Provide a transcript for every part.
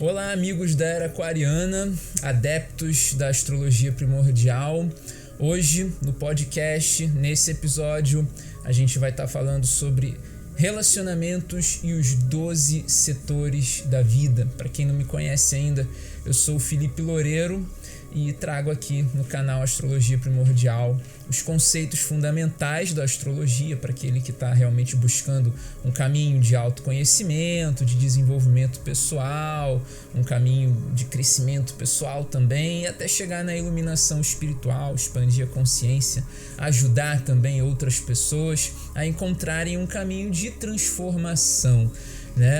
Olá, amigos da Era Aquariana, adeptos da astrologia primordial. Hoje, no podcast, nesse episódio, a gente vai estar falando sobre relacionamentos e os 12 setores da vida. Para quem não me conhece ainda, eu sou o Felipe Loureiro e trago aqui no canal Astrologia Primordial os conceitos fundamentais da astrologia para aquele que está realmente buscando um caminho de autoconhecimento, de desenvolvimento pessoal, um caminho de crescimento pessoal também, e até chegar na iluminação espiritual, expandir a consciência, ajudar também outras pessoas a encontrarem um caminho de transformação.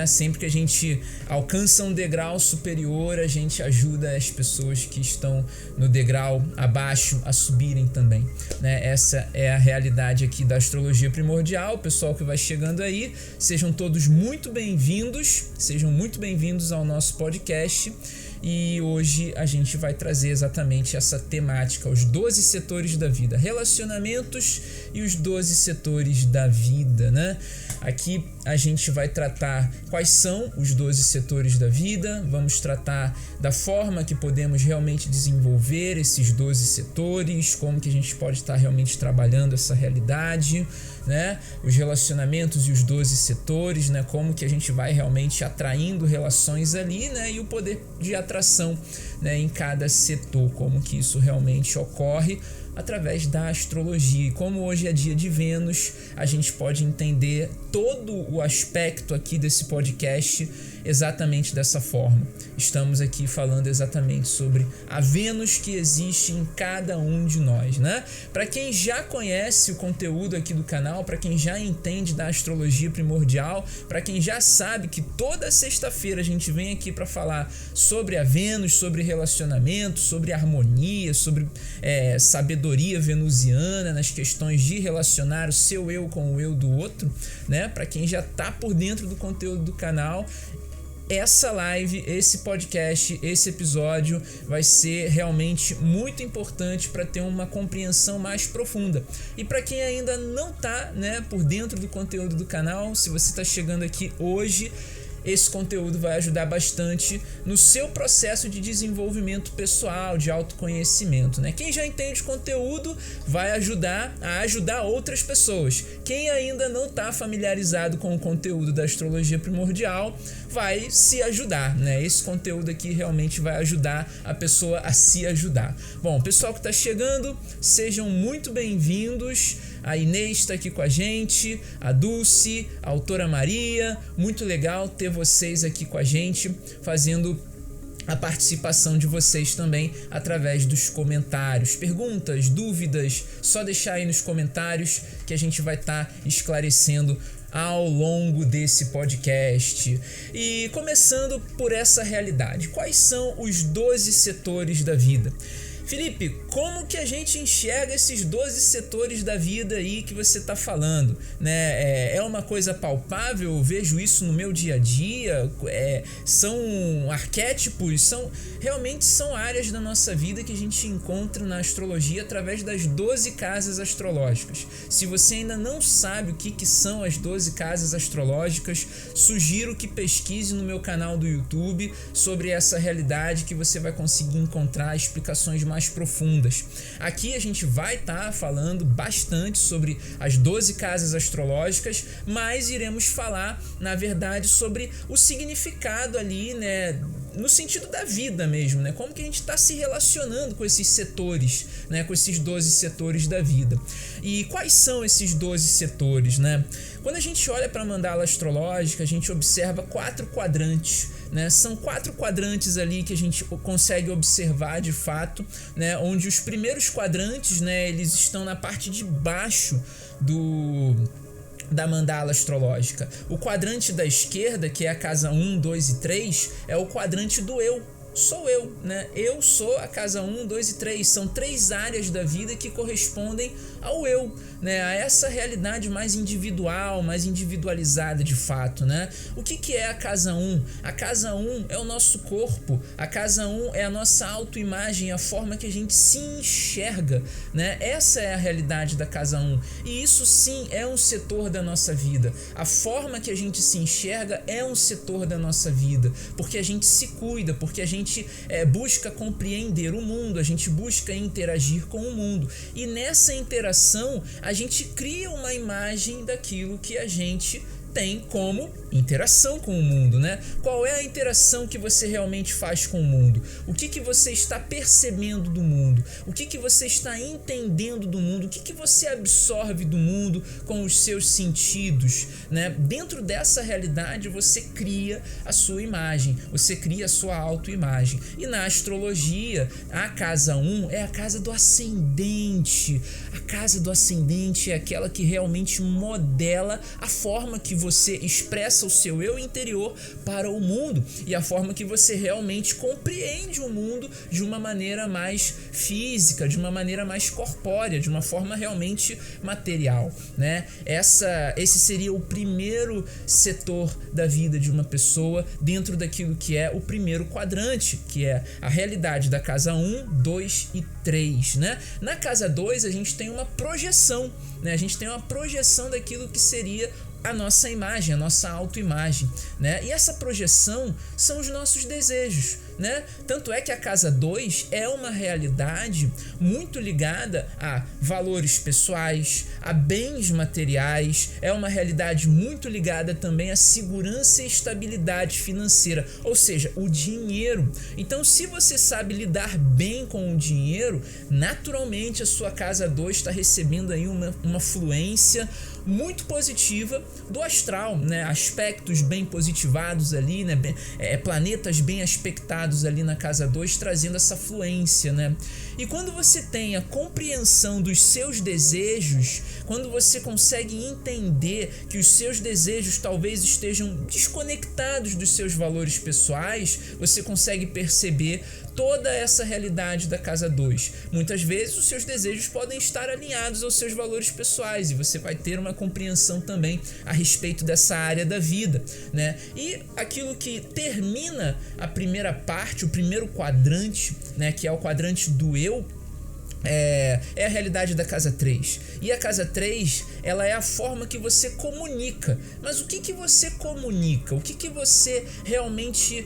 Sempre que a gente alcança um degrau superior, a gente ajuda as pessoas que estão no degrau abaixo a subirem também. Essa é a realidade aqui da astrologia primordial. Pessoal que vai chegando aí, sejam todos muito bem-vindos, ao nosso podcast. E hoje a gente vai trazer exatamente essa temática, os 12 setores da vida, relacionamentos e os 12 setores da vida, Aqui a gente vai tratar quais são os 12 setores da vida, vamos tratar da forma que podemos realmente desenvolver esses 12 setores, como que a gente pode estar realmente trabalhando essa realidade, os relacionamentos e os 12 setores, como que a gente vai realmente atraindo relações ali, e o poder de atração, em cada setor, como que isso realmente ocorre através da astrologia. E como hoje é dia de Vênus, a gente pode entender todo o aspecto aqui desse podcast exatamente dessa forma. Estamos aqui falando exatamente sobre a Vênus que existe em cada um de nós, Para quem já conhece o conteúdo aqui do canal, para quem já entende da astrologia primordial, para quem já sabe que toda sexta-feira a gente vem aqui para falar sobre a Vênus, sobre relacionamento, sobre harmonia, sobre sabedoria venusiana nas questões de relacionar o seu eu com o eu do outro, Para quem já tá por dentro do conteúdo do canal, essa live, esse podcast, esse episódio vai ser realmente muito importante para ter uma compreensão mais profunda. E para quem ainda não tá, por dentro do conteúdo do canal, se você está chegando aqui hoje, esse conteúdo vai ajudar bastante no seu processo de desenvolvimento pessoal, de autoconhecimento, Quem já entende o conteúdo vai ajudar a ajudar outras pessoas. Quem ainda não está familiarizado com o conteúdo da astrologia primordial vai se ajudar, Esse conteúdo aqui realmente vai ajudar a pessoa a se ajudar. Bom, pessoal que está chegando, sejam muito bem-vindos. A Inês está aqui com a gente, a Dulce, a autora Maria. Muito legal ter vocês aqui com a gente, fazendo a participação de vocês também através dos comentários. Perguntas, dúvidas, só deixar aí nos comentários que a gente vai estar esclarecendo ao longo desse podcast. E começando por essa realidade, quais são os 12 setores da vida? Felipe, como que a gente enxerga esses 12 setores da vida aí que você está falando? É uma coisa palpável? Eu vejo isso no meu dia a dia? São arquétipos? Realmente são áreas da nossa vida que a gente encontra na astrologia através das 12 casas astrológicas. Se você ainda não sabe o que são as 12 casas astrológicas, sugiro que pesquise no meu canal do YouTube sobre essa realidade, que você vai conseguir encontrar explicações mais profundas. Aqui a gente vai estar falando bastante sobre as 12 casas astrológicas, mas iremos falar, na verdade, sobre o significado ali, no sentido da vida mesmo, Como que a gente está se relacionando com esses setores, Com esses 12 setores da vida. E quais são esses 12 setores, Quando a gente olha para a mandala astrológica, a gente observa 4 quadrantes, São 4 quadrantes ali que a gente consegue observar de fato, Onde os primeiros quadrantes, eles estão na parte de baixo da mandala astrológica. O quadrante da esquerda, que é a casa 1, 2 e 3, é o quadrante do eu, sou eu, né? Eu sou a casa 1, 2 e 3. São 3 áreas da vida que correspondem ao eu, né? A essa realidade mais individual, mais individualizada de fato, né? O que é a casa 1? A casa 1 é o nosso corpo. A casa 1 é a nossa autoimagem, a forma que a gente se enxerga, né? Essa é a realidade da casa 1. E isso sim é um setor da nossa vida. A forma que a gente se enxerga é um setor da nossa vida, porque a gente se cuida, porque a gente busca compreender o mundo, a gente busca interagir com o mundo. E nessa interação, a gente cria uma imagem daquilo que a gente tem como interação com o mundo, né? Qual é a interação que você realmente faz com o mundo? O que você está percebendo do mundo? O que você está entendendo do mundo? O que você absorve do mundo com os seus sentidos, né? Dentro dessa realidade você cria a sua imagem, você cria a sua autoimagem. E na astrologia, a casa 1 é a casa do ascendente. A casa do ascendente é aquela que realmente modela a forma que você expressa o seu eu interior para o mundo e a forma que você realmente compreende o mundo de uma maneira mais física, de uma maneira mais corpórea, de uma forma realmente material, né? Esse seria o primeiro setor da vida de uma pessoa dentro daquilo que é o primeiro quadrante, que é a realidade da casa 1, 2 e 3, né? Na casa 2 a gente tem uma projeção, né? A gente tem uma projeção daquilo que seria a nossa imagem, a nossa autoimagem, né? E essa projeção são os nossos desejos, né? Tanto é que a casa 2 é uma realidade muito ligada a valores pessoais, a bens materiais, é uma realidade muito ligada também à segurança e estabilidade financeira, ou seja, o dinheiro. Então, se você sabe lidar bem com o dinheiro, naturalmente a sua casa 2 está recebendo aí uma fluência muito positiva do astral, né? Aspectos bem positivados ali, né? Planetas bem aspectados ali na casa 2, trazendo essa fluência, né? E quando você tem a compreensão dos seus desejos, quando você consegue entender que os seus desejos talvez estejam desconectados dos seus valores pessoais, você consegue perceber toda essa realidade da casa 2. Muitas vezes os seus desejos podem estar alinhados aos seus valores pessoais e você vai ter uma compreensão também a respeito dessa área da vida, né? E aquilo que termina a primeira parte, o primeiro quadrante, né, que é o quadrante do eu, é a realidade da casa 3. E a casa 3, ela é a forma que você comunica. Mas o que você comunica? O que você realmente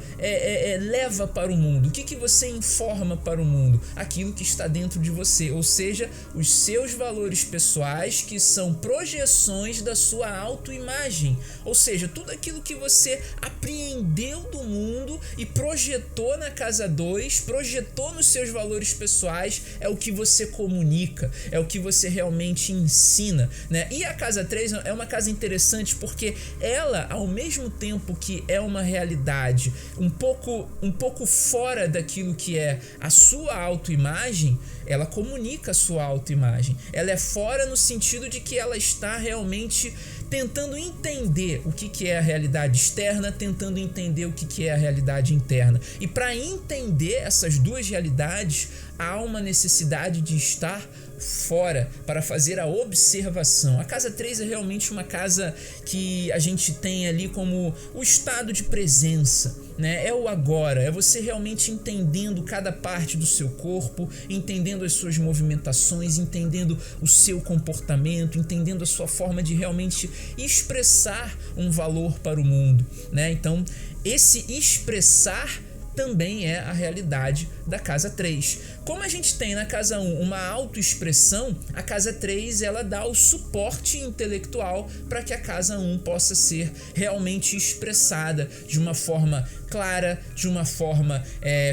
leva para o mundo? O que você informa para o mundo? Aquilo que está dentro de você, ou seja, os seus valores pessoais, que são projeções da sua autoimagem. Ou seja, tudo aquilo que você apreendeu do mundo e projetou na casa 2, projetou nos seus valores pessoais, é o que você comunica, é o que você realmente ensina, né? E a casa 3 é uma casa interessante porque ela, ao mesmo tempo que é uma realidade um pouco fora daquilo que é a sua autoimagem, ela comunica a sua autoimagem. Ela é fora no sentido de que ela está realmente tentando entender o que é a realidade externa, tentando entender o que é a realidade interna. E para entender essas duas realidades, há uma necessidade de estar fora para fazer a observação. A casa 3 é realmente uma casa que a gente tem ali como o estado de presença, né? É o agora, é você realmente entendendo cada parte do seu corpo, entendendo as suas movimentações, entendendo o seu comportamento, entendendo a sua forma de realmente expressar um valor para o mundo, né? Então, esse expressar também é a realidade da casa 3. Como a gente tem na casa 1 uma autoexpressão, a casa 3 ela dá o suporte intelectual para que a casa 1 possa ser realmente expressada de uma forma clara, de uma forma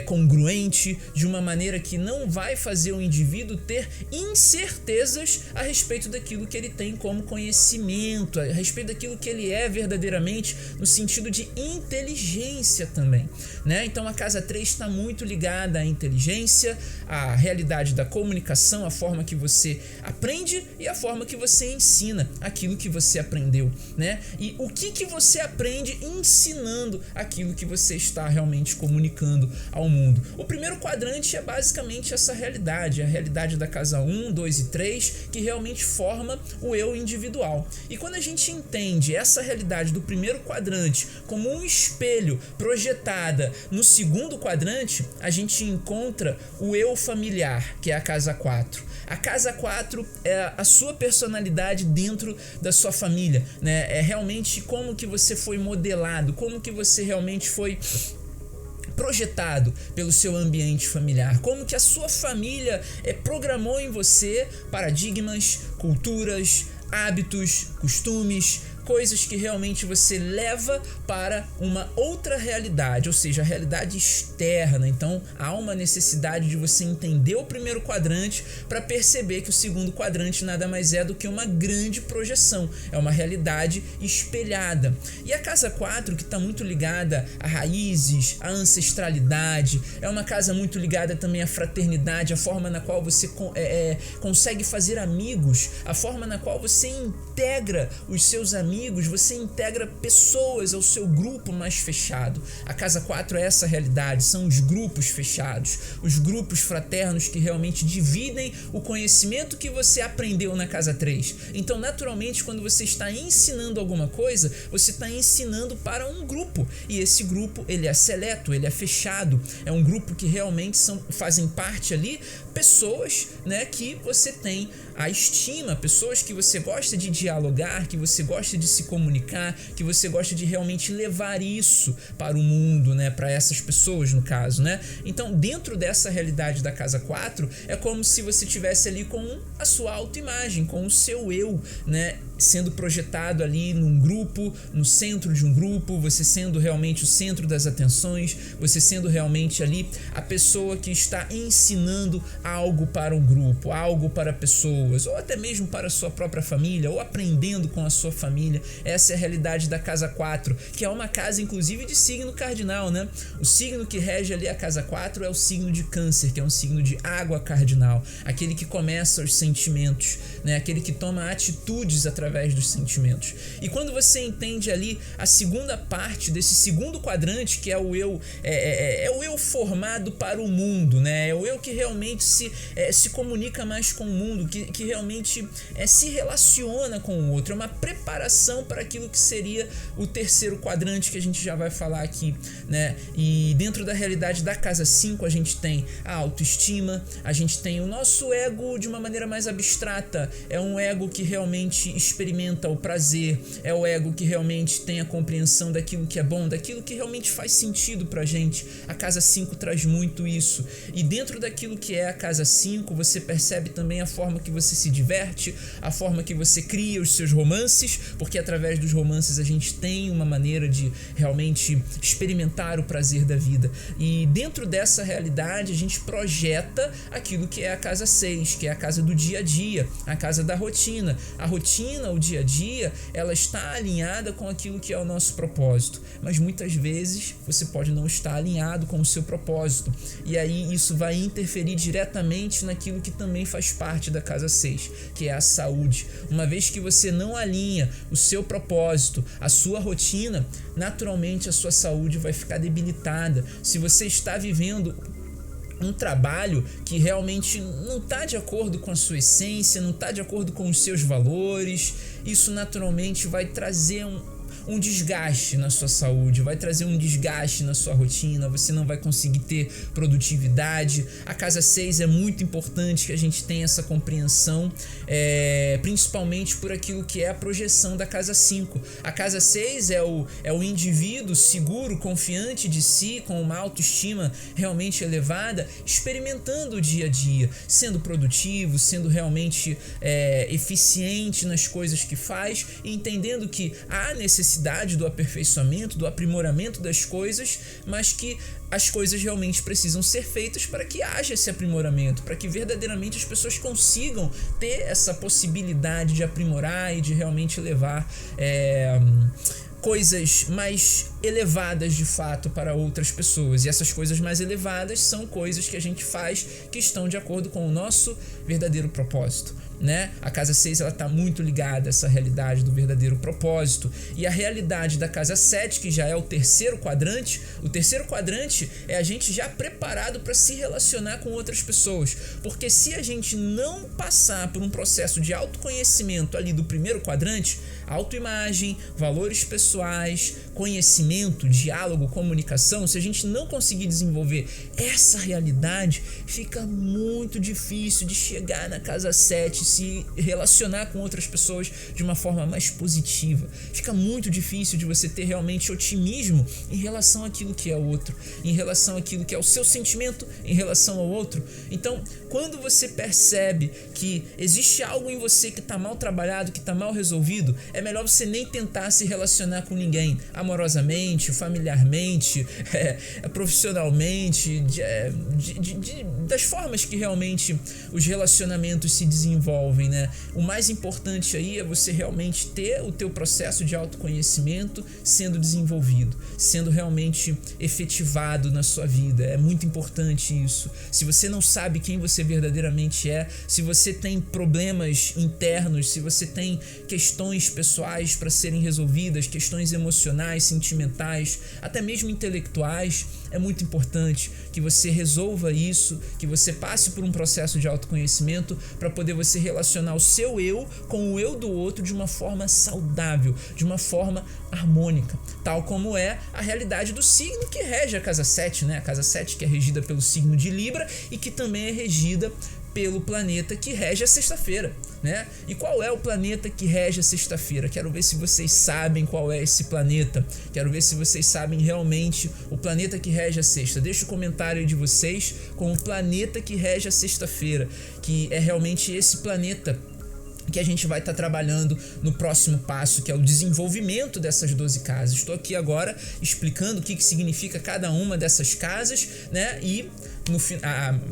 congruente, de uma maneira que não vai fazer o indivíduo ter incertezas a respeito daquilo que ele tem como conhecimento, a respeito daquilo que ele é verdadeiramente, no sentido de inteligência também, né? Então a a casa 3 está muito ligada à inteligência, à realidade da comunicação, a forma que você aprende e a forma que você ensina aquilo que você aprendeu, né? E o que você aprende ensinando aquilo que você está realmente comunicando ao mundo. O primeiro quadrante é basicamente essa realidade, a realidade da casa 1, 2 e 3, que realmente forma o eu individual. E quando a gente entende essa realidade do primeiro quadrante como um espelho projetada no segundo quadrante, a gente encontra o eu familiar, que é a casa 4. A casa 4 é a sua personalidade dentro da sua família, né? É realmente como que você foi modelado, como que você realmente foi projetado pelo seu ambiente familiar, como que a sua família programou em você paradigmas, culturas, hábitos, costumes, coisas que realmente você leva para uma outra realidade, ou seja, a realidade externa. Então há uma necessidade de você entender o primeiro quadrante para perceber que o segundo quadrante nada mais é do que uma grande projeção, é uma realidade espelhada. E a casa 4, que está muito ligada a raízes, a ancestralidade, é uma casa muito ligada também à fraternidade, a forma na qual você consegue fazer amigos, a forma na qual você integra os seus amigos, você integra pessoas ao seu grupo mais fechado. A casa 4 é essa realidade, são os grupos fechados, os grupos fraternos que realmente dividem o conhecimento que você aprendeu na casa 3. Então, naturalmente, quando você está ensinando alguma coisa, você está ensinando para um grupo, e esse grupo ele é seleto, ele é fechado, é um grupo que realmente fazem parte ali pessoas, né, que você tem a estima, pessoas que você gosta de dialogar, que você gosta de se comunicar, que você gosta de realmente levar isso para o mundo, né, para essas pessoas no caso, né? Então, dentro dessa realidade da casa 4, é como se você tivesse ali com a sua autoimagem, com o seu eu, né, sendo projetado ali num grupo, no centro de um grupo, você sendo realmente o centro das atenções, você sendo realmente ali a pessoa que está ensinando algo para um grupo, algo para pessoas, ou até mesmo para a sua própria família, ou aprendendo com a sua família. Essa é a realidade da casa 4, que é uma casa inclusive de signo cardinal, né? O signo que rege ali a casa 4 é o signo de Câncer, que é um signo de água cardinal, aquele que começa os sentimentos, né? Aquele que toma atitudes através dos sentimentos. E quando você entende ali a segunda parte desse segundo quadrante, que é o eu, o eu formado para o mundo, né? É o eu que realmente se comunica mais com o mundo, que realmente se relaciona com o outro, é uma preparação para aquilo que seria o terceiro quadrante, que a gente já vai falar aqui, né? E dentro da realidade da casa 5 a gente tem a autoestima, a gente tem o nosso ego de uma maneira mais abstrata, é um ego que realmente experimenta o prazer, é o ego que realmente tem a compreensão daquilo que é bom, daquilo que realmente faz sentido pra gente. A casa 5 traz muito isso, e dentro daquilo que é a casa 5, você percebe também a forma que você se diverte, a forma que você cria os seus romances, porque através dos romances a gente tem uma maneira de realmente experimentar o prazer da vida. E dentro dessa realidade a gente projeta aquilo que é a casa 6, que é a casa do dia a dia, a casa da rotina. A rotina, o dia a dia, ela está alinhada com aquilo que é o nosso propósito, mas muitas vezes você pode não estar alinhado com o seu propósito, e aí isso vai interferir diretamente naquilo que também faz parte da casa 6, que é a saúde. Uma vez que você não alinha o seu propósito, a sua rotina, naturalmente a sua saúde vai ficar debilitada. Se você está vivendo um trabalho que realmente não está de acordo com a sua essência, não está de acordo com os seus valores, isso naturalmente vai trazer um desgaste na sua saúde, vai trazer um desgaste na sua rotina, você não vai conseguir ter produtividade. A casa 6 é muito importante que a gente tenha essa compreensão, principalmente por aquilo que é a projeção da casa 5. A casa 6 é o indivíduo seguro, confiante de si, com uma autoestima realmente elevada, experimentando o dia a dia, sendo produtivo, sendo realmente eficiente nas coisas que faz, e entendendo que há necessidade do aperfeiçoamento, do aprimoramento das coisas, mas que as coisas realmente precisam ser feitas para que haja esse aprimoramento, para que verdadeiramente as pessoas consigam ter essa possibilidade de aprimorar e de realmente levar coisas mais elevadas de fato para outras pessoas. E essas coisas mais elevadas são coisas que a gente faz que estão de acordo com o nosso verdadeiro propósito, né? A casa 6 ela está muito ligada a essa realidade do verdadeiro propósito. E a realidade da casa 7, que já é o terceiro quadrante é a gente já preparado para se relacionar com outras pessoas. Porque se a gente não passar por um processo de autoconhecimento ali do primeiro quadrante, autoimagem, valores pessoais, conhecimento, diálogo, comunicação, se a gente não conseguir desenvolver essa realidade, fica muito difícil de chegar na casa 7, se relacionar com outras pessoas de uma forma mais positiva. Fica muito difícil de você ter realmente otimismo em relação àquilo que é o outro, em relação àquilo que é o seu sentimento em relação ao outro. Então, quando você percebe que existe algo em você que está mal trabalhado, que está mal resolvido, é melhor você nem tentar se relacionar com ninguém, amorosamente, familiarmente, profissionalmente, das formas que realmente os relacionamentos se desenvolvem, né? O mais importante aí é você realmente ter o teu processo de autoconhecimento sendo desenvolvido, sendo realmente efetivado na sua vida. É muito importante isso. Se você não sabe quem você verdadeiramente é, se você tem problemas internos, se você tem questões pessoais para serem resolvidas, questões emocionais, sentimentais, até mesmo intelectuais, é muito importante que você resolva isso, que você passe por um processo de autoconhecimento para poder você relacionar o seu eu com o eu do outro de uma forma saudável, de uma forma harmônica, tal como é a realidade do signo que rege a casa 7, né? A casa 7 que é regida pelo signo de Libra e que também é regida pelo planeta que rege a sexta-feira, né? E qual é o planeta que rege a sexta-feira? Quero ver se vocês sabem qual é esse planeta. Quero ver se vocês sabem realmente o planeta que rege a sexta. Deixa o comentário aí de vocês com o planeta que rege a sexta-feira, que é realmente esse planeta que a gente vai estar trabalhando no próximo passo, que é o desenvolvimento dessas 12 casas. Estou aqui agora explicando o que significa cada uma dessas casas, né? E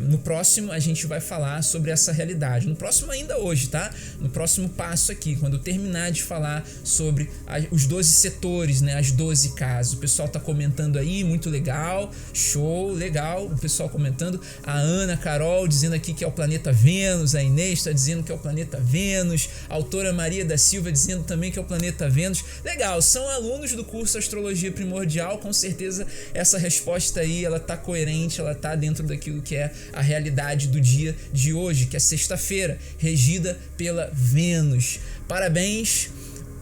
no próximo a gente vai falar sobre essa realidade. No próximo ainda hoje, tá? No próximo passo aqui, quando eu terminar de falar sobre os 12 setores, né? As 12 casas. O pessoal tá comentando aí, muito legal, show, legal. O pessoal comentando. A Ana, a Carol dizendo aqui que é o planeta Vênus. A Inês está dizendo que é o planeta Vênus. A autora Maria da Silva dizendo também que é o planeta Vênus. Legal, são alunos do curso Astrologia Primordial. Com certeza essa resposta aí, ela tá coerente, ela tá dentro daquilo que é a realidade do dia de hoje, que é sexta-feira, regida pela Vênus. Parabéns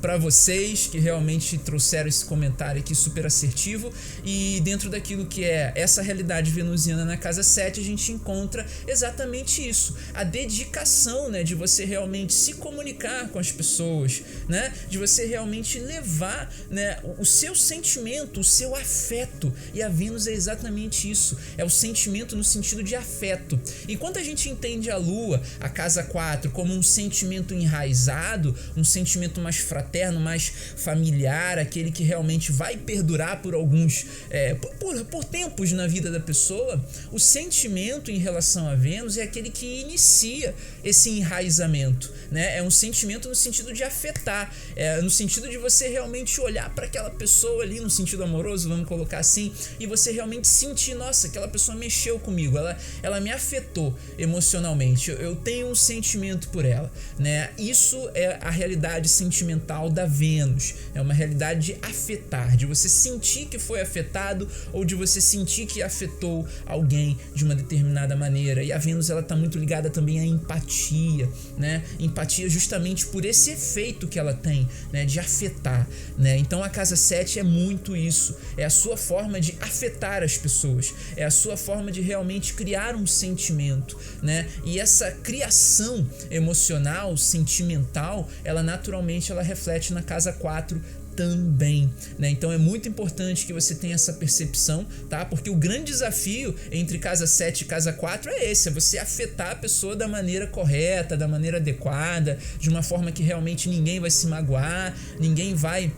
para vocês que realmente trouxeram esse comentário aqui super assertivo. E dentro daquilo que é essa realidade venusiana na casa 7, a gente encontra exatamente isso, a dedicação, né, de você realmente se comunicar com as pessoas, né, de você realmente levar, né, o seu sentimento, o seu afeto. E a Vênus é exatamente isso, é o sentimento no sentido de afeto. Enquanto a gente entende a Lua, a casa 4, como um sentimento enraizado, um sentimento mais fraterno, mais familiar, aquele que realmente vai perdurar por alguns por tempos na vida da pessoa, o sentimento em relação a Vênus é aquele que inicia esse enraizamento, né? É um sentimento no sentido de afetar, no sentido de você realmente olhar para aquela pessoa ali, no sentido amoroso, vamos colocar assim, e você realmente sentir, nossa, aquela pessoa mexeu comigo, ela me afetou emocionalmente, eu tenho um sentimento por ela, né? Isso é a realidade sentimental da Vênus, é uma realidade de afetar, de você sentir que foi afetado ou de você sentir que afetou alguém de uma determinada maneira. E a Vênus, ela tá muito ligada também à empatia, né? Empatia justamente por esse efeito que ela tem, né, de afetar, né? Então a casa 7 é muito isso, é a sua forma de afetar as pessoas, é a sua forma de realmente criar um sentimento, né? E essa criação emocional, sentimental, ela naturalmente ela reflete na casa 4 também, né? Então é muito importante que você tenha essa percepção, tá? Porque o grande desafio entre casa 7 e casa 4 é esse, é você afetar a pessoa da maneira correta, da maneira adequada, de uma forma que realmente ninguém vai se magoar, ninguém vai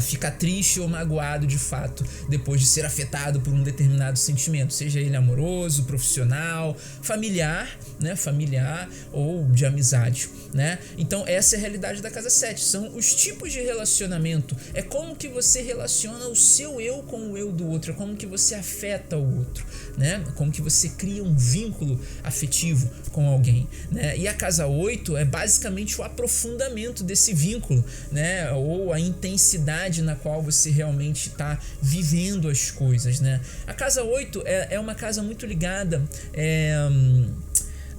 ficar triste ou magoado de fato depois de ser afetado por um determinado sentimento, seja ele amoroso, profissional, familiar, né, familiar ou de amizade, né? Então essa é a realidade da casa 7, são os tipos de relacionamento, é como que você relaciona o seu eu com o eu do outro, é como que você afeta o outro, né? Como que você cria um vínculo afetivo com alguém, né? E a casa 8 é basicamente o aprofundamento desse vínculo, né? Ou a intensidade na qual você realmente está vivendo as coisas, né? A casa 8 é uma casa muito ligada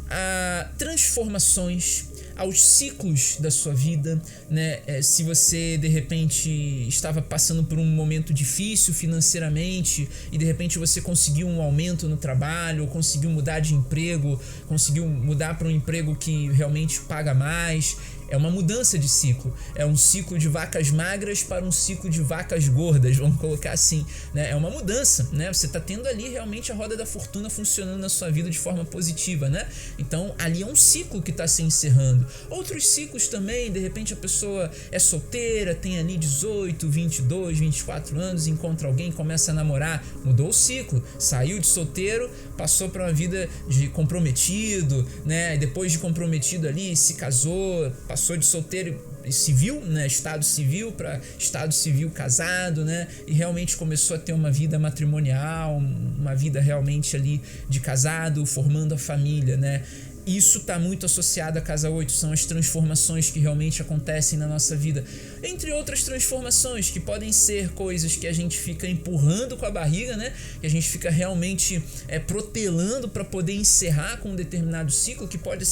a transformações, aos ciclos da sua vida, né? Se você de repente estava passando por um momento difícil financeiramente e de repente você conseguiu um aumento no trabalho, ou conseguiu mudar de emprego, conseguiu mudar para um emprego que realmente paga mais, é uma mudança de ciclo, é um ciclo de vacas magras para um ciclo de vacas gordas, vamos colocar assim, né? É uma mudança, né? Você está tendo ali realmente a roda da fortuna funcionando na sua vida de forma positiva, né? Então ali é um ciclo que está se encerrando. Outros ciclos também, de repente a pessoa é solteira, tem ali 18, 22, 24 anos, encontra alguém, começa a namorar, mudou o ciclo, saiu de solteiro, passou para uma vida de comprometido, né? E depois de comprometido ali, se casou, passou de solteiro civil, né, estado civil para estado civil casado, né, e realmente começou a ter uma vida matrimonial, uma vida realmente ali de casado, formando a família, né. Isso está muito associado à casa 8, são as transformações que realmente acontecem na nossa vida. Entre outras transformações, que podem ser coisas que a gente fica empurrando com a barriga, né? Que a gente fica realmente protelando para poder encerrar com um determinado ciclo, que pode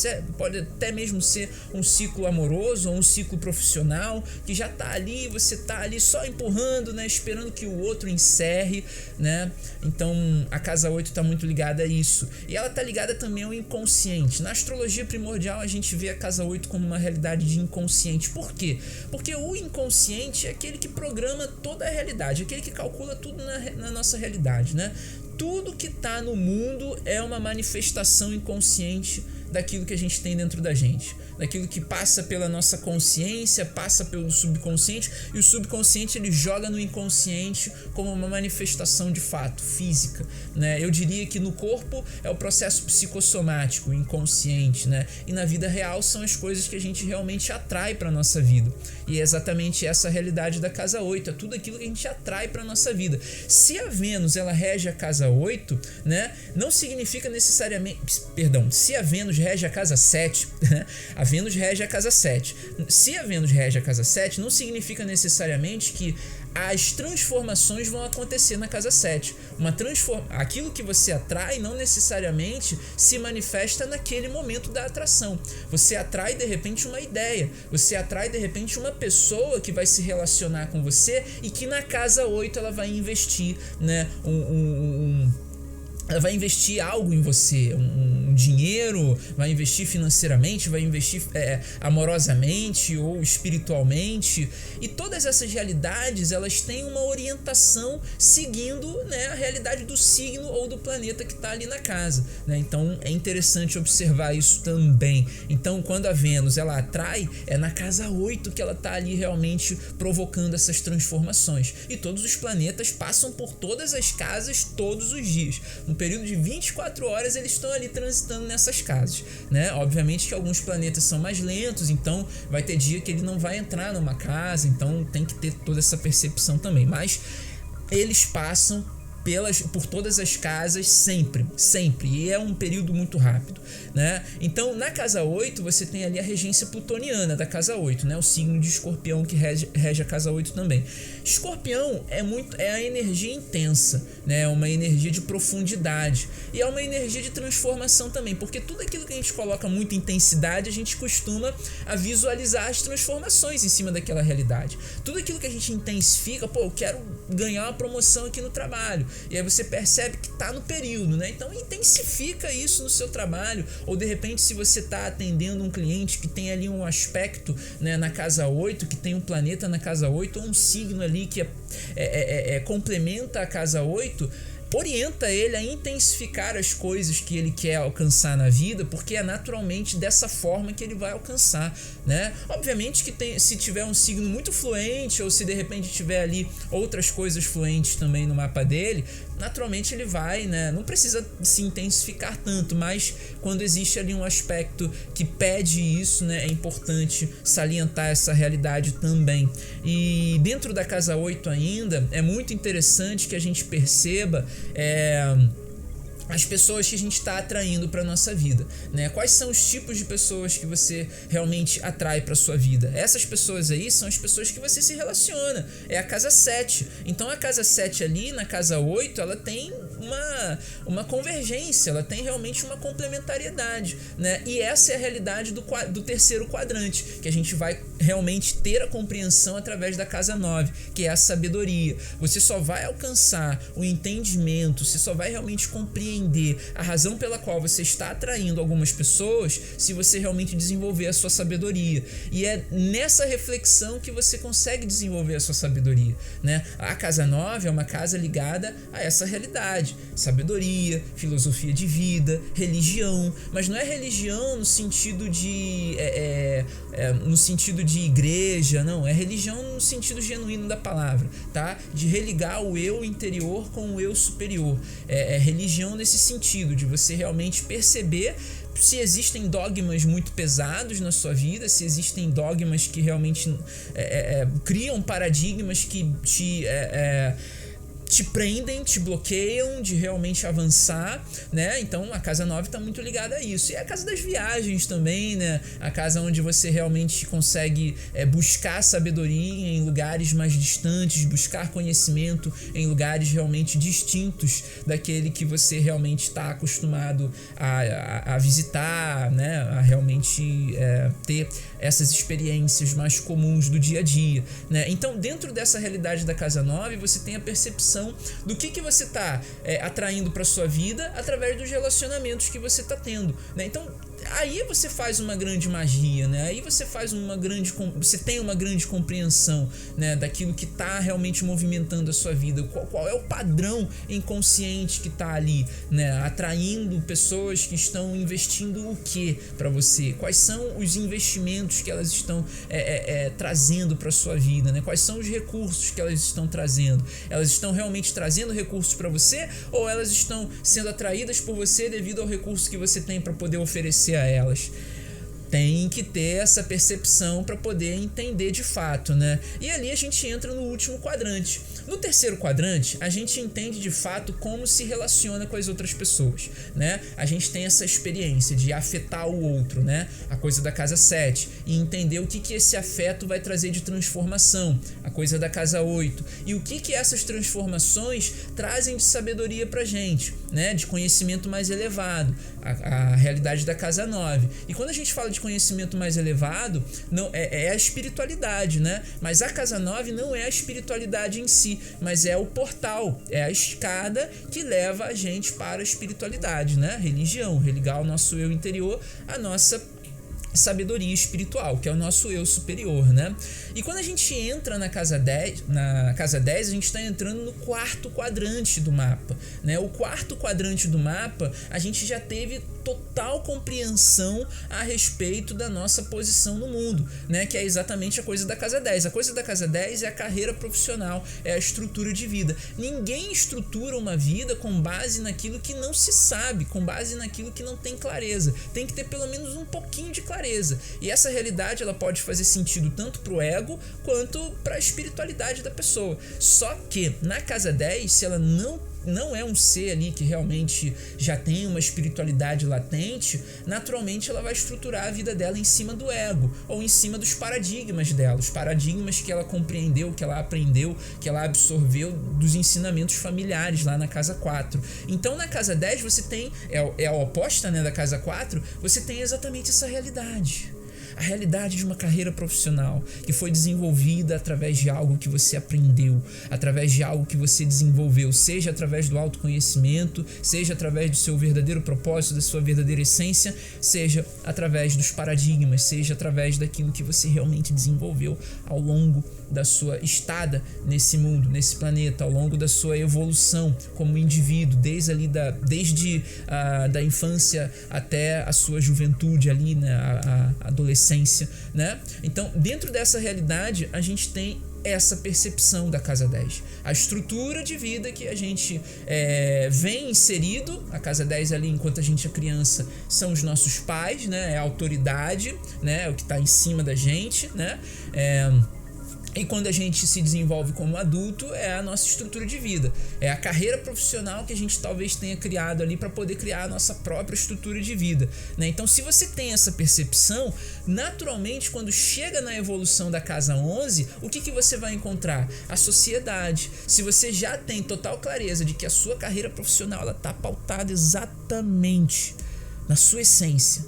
até mesmo ser um ciclo amoroso ou um ciclo profissional, que já está ali, você está ali só empurrando, né? Esperando que o outro encerre, né? Então a casa 8 está muito ligada a isso. E ela está ligada também ao inconsciente. Na astrologia primordial a gente vê a casa 8 como uma realidade de inconsciente. Por quê? Porque o inconsciente é aquele que programa toda a realidade, aquele que calcula tudo na nossa realidade, né? Tudo que está no mundo é uma manifestação inconsciente daquilo que a gente tem dentro da gente, daquilo que passa pela nossa consciência, passa pelo subconsciente, e o subconsciente ele joga no inconsciente como uma manifestação de fato, física, né? Eu diria que no corpo é o processo psicossomático, inconsciente, né? E na vida real são as coisas que a gente realmente atrai para nossa vida, e é exatamente essa a realidade da casa 8, é tudo aquilo que a gente atrai para nossa vida. Se a Vênus ela rege a casa 8, né? Não significa necessariamente, se a Vênus rege a casa 7, né? A Vênus rege a casa 7. Se a Vênus rege a casa 7, não significa necessariamente que as transformações vão acontecer na casa 7. Aquilo que você atrai não necessariamente se manifesta naquele momento da atração. Você atrai de repente uma ideia, você atrai de repente uma pessoa que vai se relacionar com você e que na casa 8 ela vai investir, né, ela vai investir algo em você, um dinheiro, vai investir financeiramente, vai investir amorosamente ou espiritualmente, e todas essas realidades elas têm uma orientação seguindo, né, a realidade do signo ou do planeta que está ali na casa, né? Então é interessante observar isso também. Então quando a Vênus ela atrai, é na casa 8 que ela está ali realmente provocando essas transformações, e todos os planetas passam por todas as casas todos os dias. No período de 24 horas eles estão ali transitando nessas casas, né? Obviamente que alguns planetas são mais lentos, então vai ter dia que ele não vai entrar numa casa, então tem que ter toda essa percepção também, mas eles passam por todas as casas sempre, e é um período muito rápido, né? Então na casa 8 você tem ali a regência plutoniana da casa 8, né? O signo de Escorpião que rege a casa 8 também. Escorpião é a energia intensa, né? É uma energia de profundidade e é uma energia de transformação também, porque tudo aquilo que a gente coloca muita intensidade, a gente costuma a visualizar as transformações em cima daquela realidade. Tudo aquilo que a gente intensifica, eu quero ganhar uma promoção aqui no trabalho, e aí você percebe que está no período, né? Então intensifica isso no seu trabalho, ou de repente se você está atendendo um cliente que tem ali um aspecto, né, na casa 8, que tem um planeta na casa 8, ou um signo ali que complementa a casa 8, orienta ele a intensificar as coisas que ele quer alcançar na vida, porque é naturalmente dessa forma que ele vai alcançar, né? Obviamente que se tiver um signo muito fluente, ou se de repente tiver ali outras coisas fluentes também no mapa dele, naturalmente ele vai, né? Não precisa se intensificar tanto, mas quando existe ali um aspecto que pede isso, né? É importante salientar essa realidade também. E dentro da casa 8 ainda, é muito interessante que a gente perceba as pessoas que a gente está atraindo para nossa vida, né? Quais são os tipos de pessoas que você realmente atrai para sua vida? Essas pessoas aí são as pessoas que você se relaciona. É a casa 7. Então a casa 7 ali, na casa 8, ela tem uma convergência, ela tem realmente uma complementariedade, né? E essa é a realidade do terceiro quadrante, que a gente vai realmente ter a compreensão através da casa 9, que é a sabedoria. Você só vai alcançar o entendimento, você só vai realmente compreender a razão pela qual você está atraindo algumas pessoas se você realmente desenvolver a sua sabedoria. E é nessa reflexão que você consegue desenvolver a sua sabedoria, né? A casa 9 é uma casa ligada a essa realidade. Sabedoria, filosofia de vida, religião, mas não é religião no sentido de no sentido de igreja, não, é religião no sentido genuíno da palavra, tá? De religar o eu interior com o eu superior. É religião nesse sentido, de você realmente perceber se existem dogmas muito pesados na sua vida, se existem dogmas que realmente criam paradigmas que te prendem, te bloqueiam de realmente avançar, né? Então a casa 9 está muito ligada a isso. E a casa das viagens também, né? A casa onde você realmente consegue buscar sabedoria em lugares mais distantes, buscar conhecimento em lugares realmente distintos daquele que você realmente está acostumado a visitar, né? A realmente ter essas experiências mais comuns do dia a dia, né? Então, dentro dessa realidade da casa 9, você tem a percepção do que você está atraindo para sua vida através dos relacionamentos que você está tendo, né? Então, aí você faz uma grande magia, né? Aí você faz você tem uma grande compreensão, né, daquilo que está realmente movimentando a sua vida. Qual é o padrão inconsciente que está ali, né, atraindo pessoas que estão investindo o que para você? Quais são os investimentos que elas estão trazendo para sua vida, né? Quais são os recursos que elas estão trazendo? Elas estão realmente trazendo recursos para você, ou elas estão sendo atraídas por você devido ao recurso que você tem para poder oferecer a elas? Tem que ter essa percepção para poder entender de fato, né? E ali a gente entra no último quadrante. No terceiro quadrante, a gente entende de fato como se relaciona com as outras pessoas, né? A gente tem essa experiência de afetar o outro, né? A coisa da casa 7, e entender o que esse afeto vai trazer de transformação, a coisa da casa 8, e o que essas transformações trazem de sabedoria pra gente, né? De conhecimento mais elevado, a realidade da casa 9. E quando a gente fala de conhecimento mais elevado, não é a espiritualidade, né? Mas a casa 9 não é a espiritualidade em si, mas é o portal, é a escada que leva a gente para a espiritualidade, né? Religião, religar o nosso eu interior, a nossa sabedoria espiritual, que é o nosso eu superior, né? E quando a gente entra na casa 10, a gente está entrando no quarto quadrante do mapa, né? O quarto quadrante do mapa, a gente já teve total compreensão a respeito da nossa posição no mundo, né? Que é exatamente a coisa da casa 10. A coisa da casa 10 é a carreira profissional, é a estrutura de vida. Ninguém estrutura uma vida com base naquilo que não se sabe, com base naquilo que não tem clareza. Tem que ter pelo menos um pouquinho de clareza. E essa realidade, ela pode fazer sentido tanto pro ego quanto para a espiritualidade da pessoa. Só que na casa 10, se ela não é um ser ali que realmente já tem uma espiritualidade latente, naturalmente ela vai estruturar a vida dela em cima do ego, ou em cima dos paradigmas dela, os paradigmas que ela compreendeu, que ela aprendeu, que ela absorveu dos ensinamentos familiares lá na casa 4. Então na casa 10 você tem, é a oposta, né, da casa 4, você tem exatamente essa realidade. a realidade de uma carreira profissional que foi desenvolvida através de algo que você aprendeu, através de algo que você desenvolveu, seja através do autoconhecimento, seja através do seu verdadeiro propósito, da sua verdadeira essência, seja através dos paradigmas, seja através daquilo que você realmente desenvolveu ao longo da sua estada nesse mundo, nesse planeta, ao longo da sua evolução como indivíduo, desde da infância até a sua juventude ali, né, a adolescência, né? Então, dentro dessa realidade, a gente tem essa percepção da Casa 10. A estrutura de vida que a gente vem inserido, a Casa 10 ali, enquanto a gente é criança, são os nossos pais, né? É a autoridade, né? É o que está em cima da gente, né? E quando a gente se desenvolve como adulto, é a nossa estrutura de vida. É a carreira profissional que a gente talvez tenha criado ali para poder criar a nossa própria estrutura de vida, né? Então, se você tem essa percepção, naturalmente, quando chega na evolução da Casa 11, o que você vai encontrar? A sociedade. Se você já tem total clareza de que a sua carreira profissional está pautada exatamente na sua essência,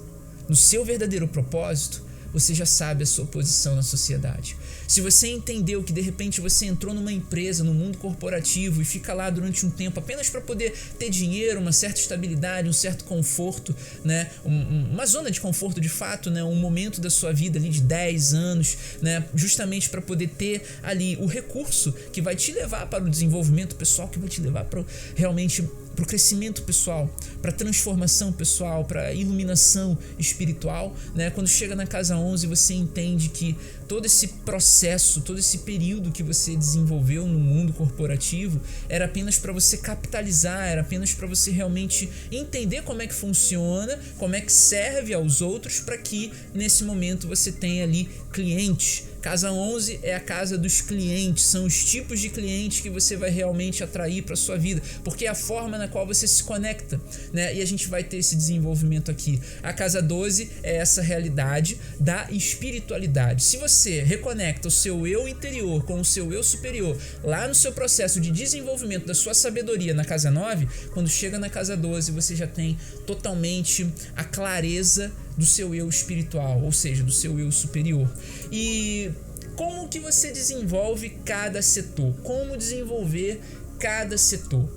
no seu verdadeiro propósito, você já sabe a sua posição na sociedade. Se você entendeu que de repente você entrou numa empresa, no mundo corporativo e fica lá durante um tempo apenas para poder ter dinheiro, uma certa estabilidade, um certo conforto, né? Uma zona de conforto de fato, né? Um momento da sua vida ali de 10 anos, né? Justamente para poder ter ali o recurso que vai te levar para o desenvolvimento pessoal, que vai te levar para o crescimento pessoal, para a transformação pessoal, para a iluminação espiritual, né? Quando chega na Casa 11, você entende que todo esse processo, todo esse período que você desenvolveu no mundo corporativo era apenas para você capitalizar, era apenas para você realmente entender como é que funciona, como é que serve aos outros, para que nesse momento você tenha ali clientes. Casa 11 é a casa dos clientes, são os tipos de clientes que você vai realmente atrair para sua vida, porque é a forma na qual você se conecta, né? E a gente vai ter esse desenvolvimento aqui. A Casa 12 é essa realidade da espiritualidade. Se você reconecta o seu eu interior com o seu eu superior, lá no seu processo de desenvolvimento da sua sabedoria na Casa 9, quando chega na Casa 12, você já tem totalmente a clareza do seu eu espiritual, ou seja, do seu eu superior. E como que você desenvolve cada setor? Como desenvolver cada setor?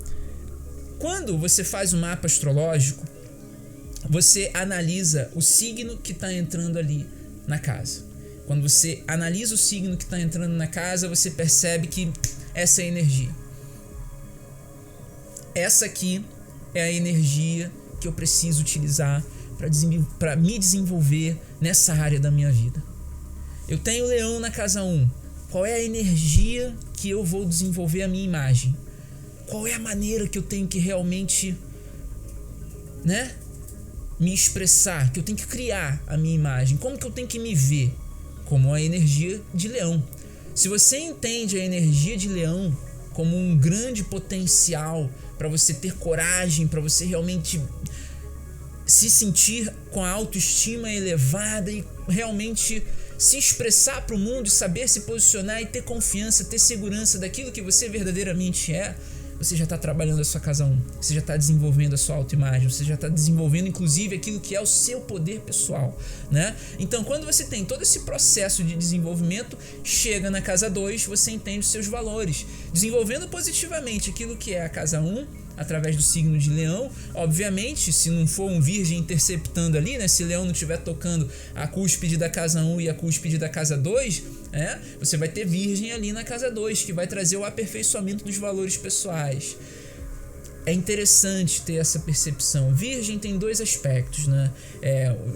Quando você faz um mapa astrológico, você analisa o signo que está entrando ali na casa. Quando você analisa o signo que está entrando na casa, você percebe que essa é a energia. Essa aqui é a energia que eu preciso utilizar para me desenvolver nessa área da minha vida. Eu tenho Leão na Casa 1. Qual é a energia que eu vou desenvolver a minha imagem? Qual é a maneira que eu tenho que realmente, né, me expressar? Que eu tenho que criar a minha imagem? Como que eu tenho que me ver? Como a energia de Leão. Se você entende a energia de Leão como um grande potencial para você ter coragem, para você realmente se sentir com a autoestima elevada e realmente se expressar para o mundo e saber se posicionar e ter confiança, ter segurança daquilo que você verdadeiramente é, você já está trabalhando a sua Casa 1, você já está desenvolvendo a sua autoimagem, você já está desenvolvendo inclusive aquilo que é o seu poder pessoal, né? Então, quando você tem todo esse processo de desenvolvimento, chega na Casa 2, você entende os seus valores, desenvolvendo positivamente aquilo que é a Casa 1, através do signo de Leão. Obviamente, se não for um virgem interceptando ali, né? Se Leão não estiver tocando a cúspide da Casa 1 e a cúspide da Casa 2, você vai ter virgem ali na Casa 2, que vai trazer o aperfeiçoamento dos valores pessoais. É interessante ter essa percepção. Virgem tem dois aspectos, né?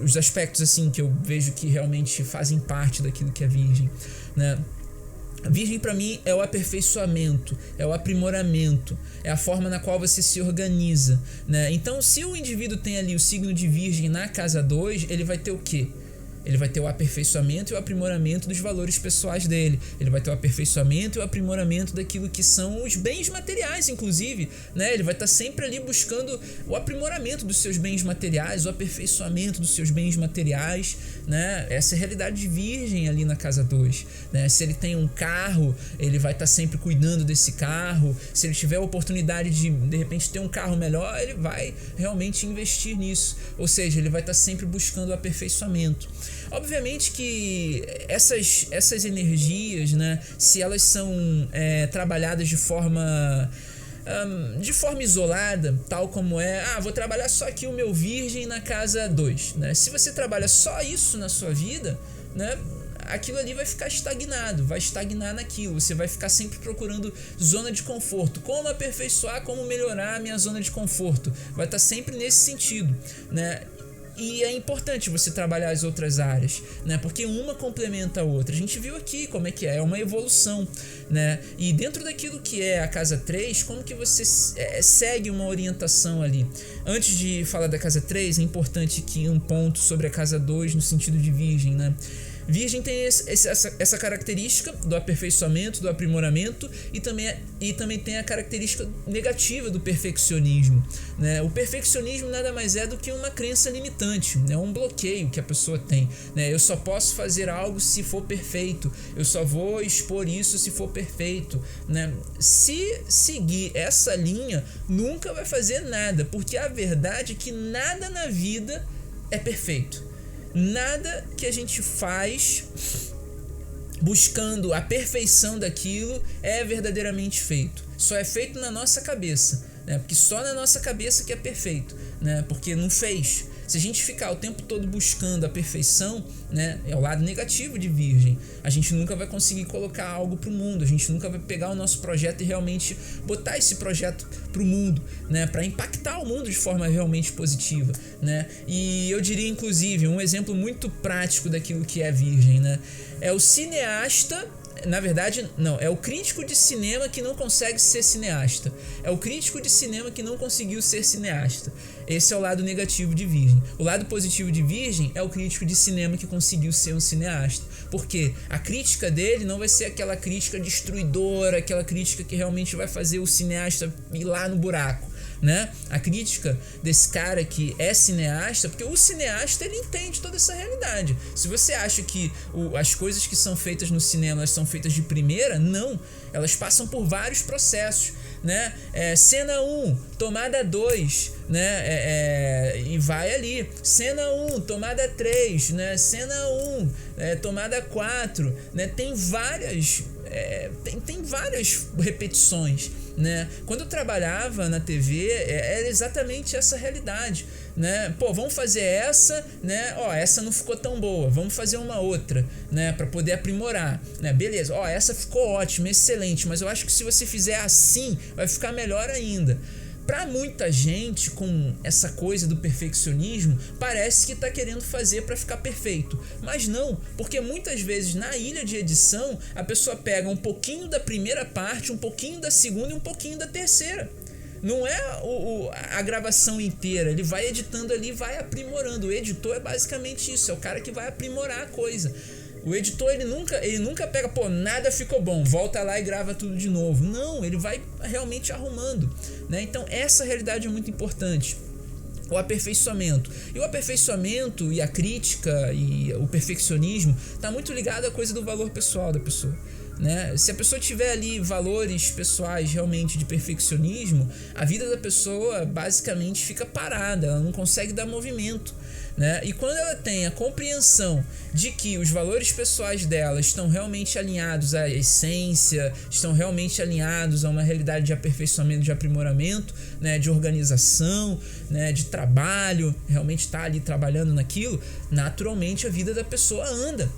Os aspectos assim que eu vejo que realmente fazem parte daquilo que é virgem, né? A Virgem para mim é o aperfeiçoamento, é o aprimoramento, é a forma na qual você se organiza, né? Então, se o indivíduo tem ali o signo de Virgem na Casa 2, ele vai ter o quê? Ele vai ter o aperfeiçoamento e o aprimoramento dos valores pessoais dele. Ele vai ter o aperfeiçoamento e o aprimoramento daquilo que são os bens materiais, inclusive, né? Ele vai estar sempre ali buscando o aprimoramento dos seus bens materiais, o aperfeiçoamento dos seus bens materiais, né? Essa é a realidade de Virgem ali na Casa 2, né? Se ele tem um carro, ele vai estar sempre cuidando desse carro. Se ele tiver a oportunidade de repente, ter um carro melhor, ele vai realmente investir nisso. Ou seja, ele vai estar sempre buscando o aperfeiçoamento. Obviamente que essas energias, né, se elas são trabalhadas de forma isolada, tal como vou trabalhar só aqui o meu virgem na casa 2, né? Se você trabalha só isso na sua vida, né, aquilo ali vai ficar estagnado, vai estagnar naquilo, você vai ficar sempre procurando zona de conforto, como aperfeiçoar, como melhorar a minha zona de conforto, vai estar sempre nesse sentido, né? E é importante você trabalhar as outras áreas, né? Porque uma complementa a outra. A gente viu aqui como é que é uma evolução, né? E dentro daquilo que é a casa 3, como que você segue uma orientação ali? Antes de falar da casa 3, é importante que um ponto sobre a casa 2 no sentido de virgem, né? Virgem tem essa característica do aperfeiçoamento, do aprimoramento e também tem a característica negativa do perfeccionismo, né? O perfeccionismo nada mais é do que uma crença limitante, né? Um bloqueio que a pessoa tem, né? Eu só posso fazer algo se for perfeito, eu só vou expor isso se for perfeito, né? Se seguir essa linha, nunca vai fazer nada, porque a verdade é que nada na vida é perfeito. Nada que a gente faz buscando a perfeição daquilo é verdadeiramente feito. Só é feito na nossa cabeça, né? Porque só na nossa cabeça que é perfeito, né? Porque não fez. Se a gente ficar o tempo todo buscando a perfeição, né, é o lado negativo de virgem. A gente nunca vai conseguir colocar algo para o mundo, a gente nunca vai pegar o nosso projeto e realmente botar esse projeto para o mundo, né, para impactar o mundo de forma realmente positiva, né? E eu diria, inclusive, um exemplo muito prático daquilo que é virgem, né, é o cineasta. Na verdade, não, é o crítico de cinema que não consegue ser cineasta. É o crítico de cinema que não conseguiu ser cineasta. Esse é o lado negativo de virgem. O lado positivo de virgem é o crítico de cinema que conseguiu ser um cineasta. Porque a crítica dele não vai ser aquela crítica destruidora, aquela crítica que realmente vai fazer o cineasta ir lá no buraco, né? A crítica desse cara que é cineasta, porque o cineasta ele entende toda essa realidade. Se você acha que as coisas que são feitas no cinema elas são feitas de primeira, não, elas passam por vários processos, né? Cena 1, tomada 2, né? E vai ali. Cena 1, tomada 3, né? Cena 1, tomada 4, né? Tem várias repetições, né? Quando eu trabalhava na TV, era exatamente essa realidade, né? Pô, vamos fazer essa, né? Ó, essa não ficou tão boa, vamos fazer uma outra, né? Para poder aprimorar, né? Beleza, ó, essa ficou ótima, excelente, mas eu acho que se você fizer assim, vai ficar melhor ainda. Para muita gente, com essa coisa do perfeccionismo, parece que está querendo fazer para ficar perfeito. Mas não, porque muitas vezes na ilha de edição, a pessoa pega um pouquinho da primeira parte, um pouquinho da segunda e um pouquinho da terceira. Não é a gravação inteira, ele vai editando ali e vai aprimorando. O editor é basicamente isso, é o cara que vai aprimorar a coisa. O editor ele nunca pega, pô, nada ficou bom, volta lá e grava tudo de novo. Não, ele vai realmente arrumando, né? Então essa realidade é muito importante. O aperfeiçoamento. E o aperfeiçoamento e a crítica e o perfeccionismo está muito ligado à coisa do valor pessoal da pessoa, né? Se a pessoa tiver ali valores pessoais realmente de perfeccionismo, a vida da pessoa basicamente fica parada, ela não consegue dar movimento, né? E quando ela tem a compreensão de que os valores pessoais dela estão realmente alinhados à essência, estão realmente alinhados a uma realidade de aperfeiçoamento, de aprimoramento, né? De organização, né? De trabalho, realmente está ali trabalhando naquilo, naturalmente a vida da pessoa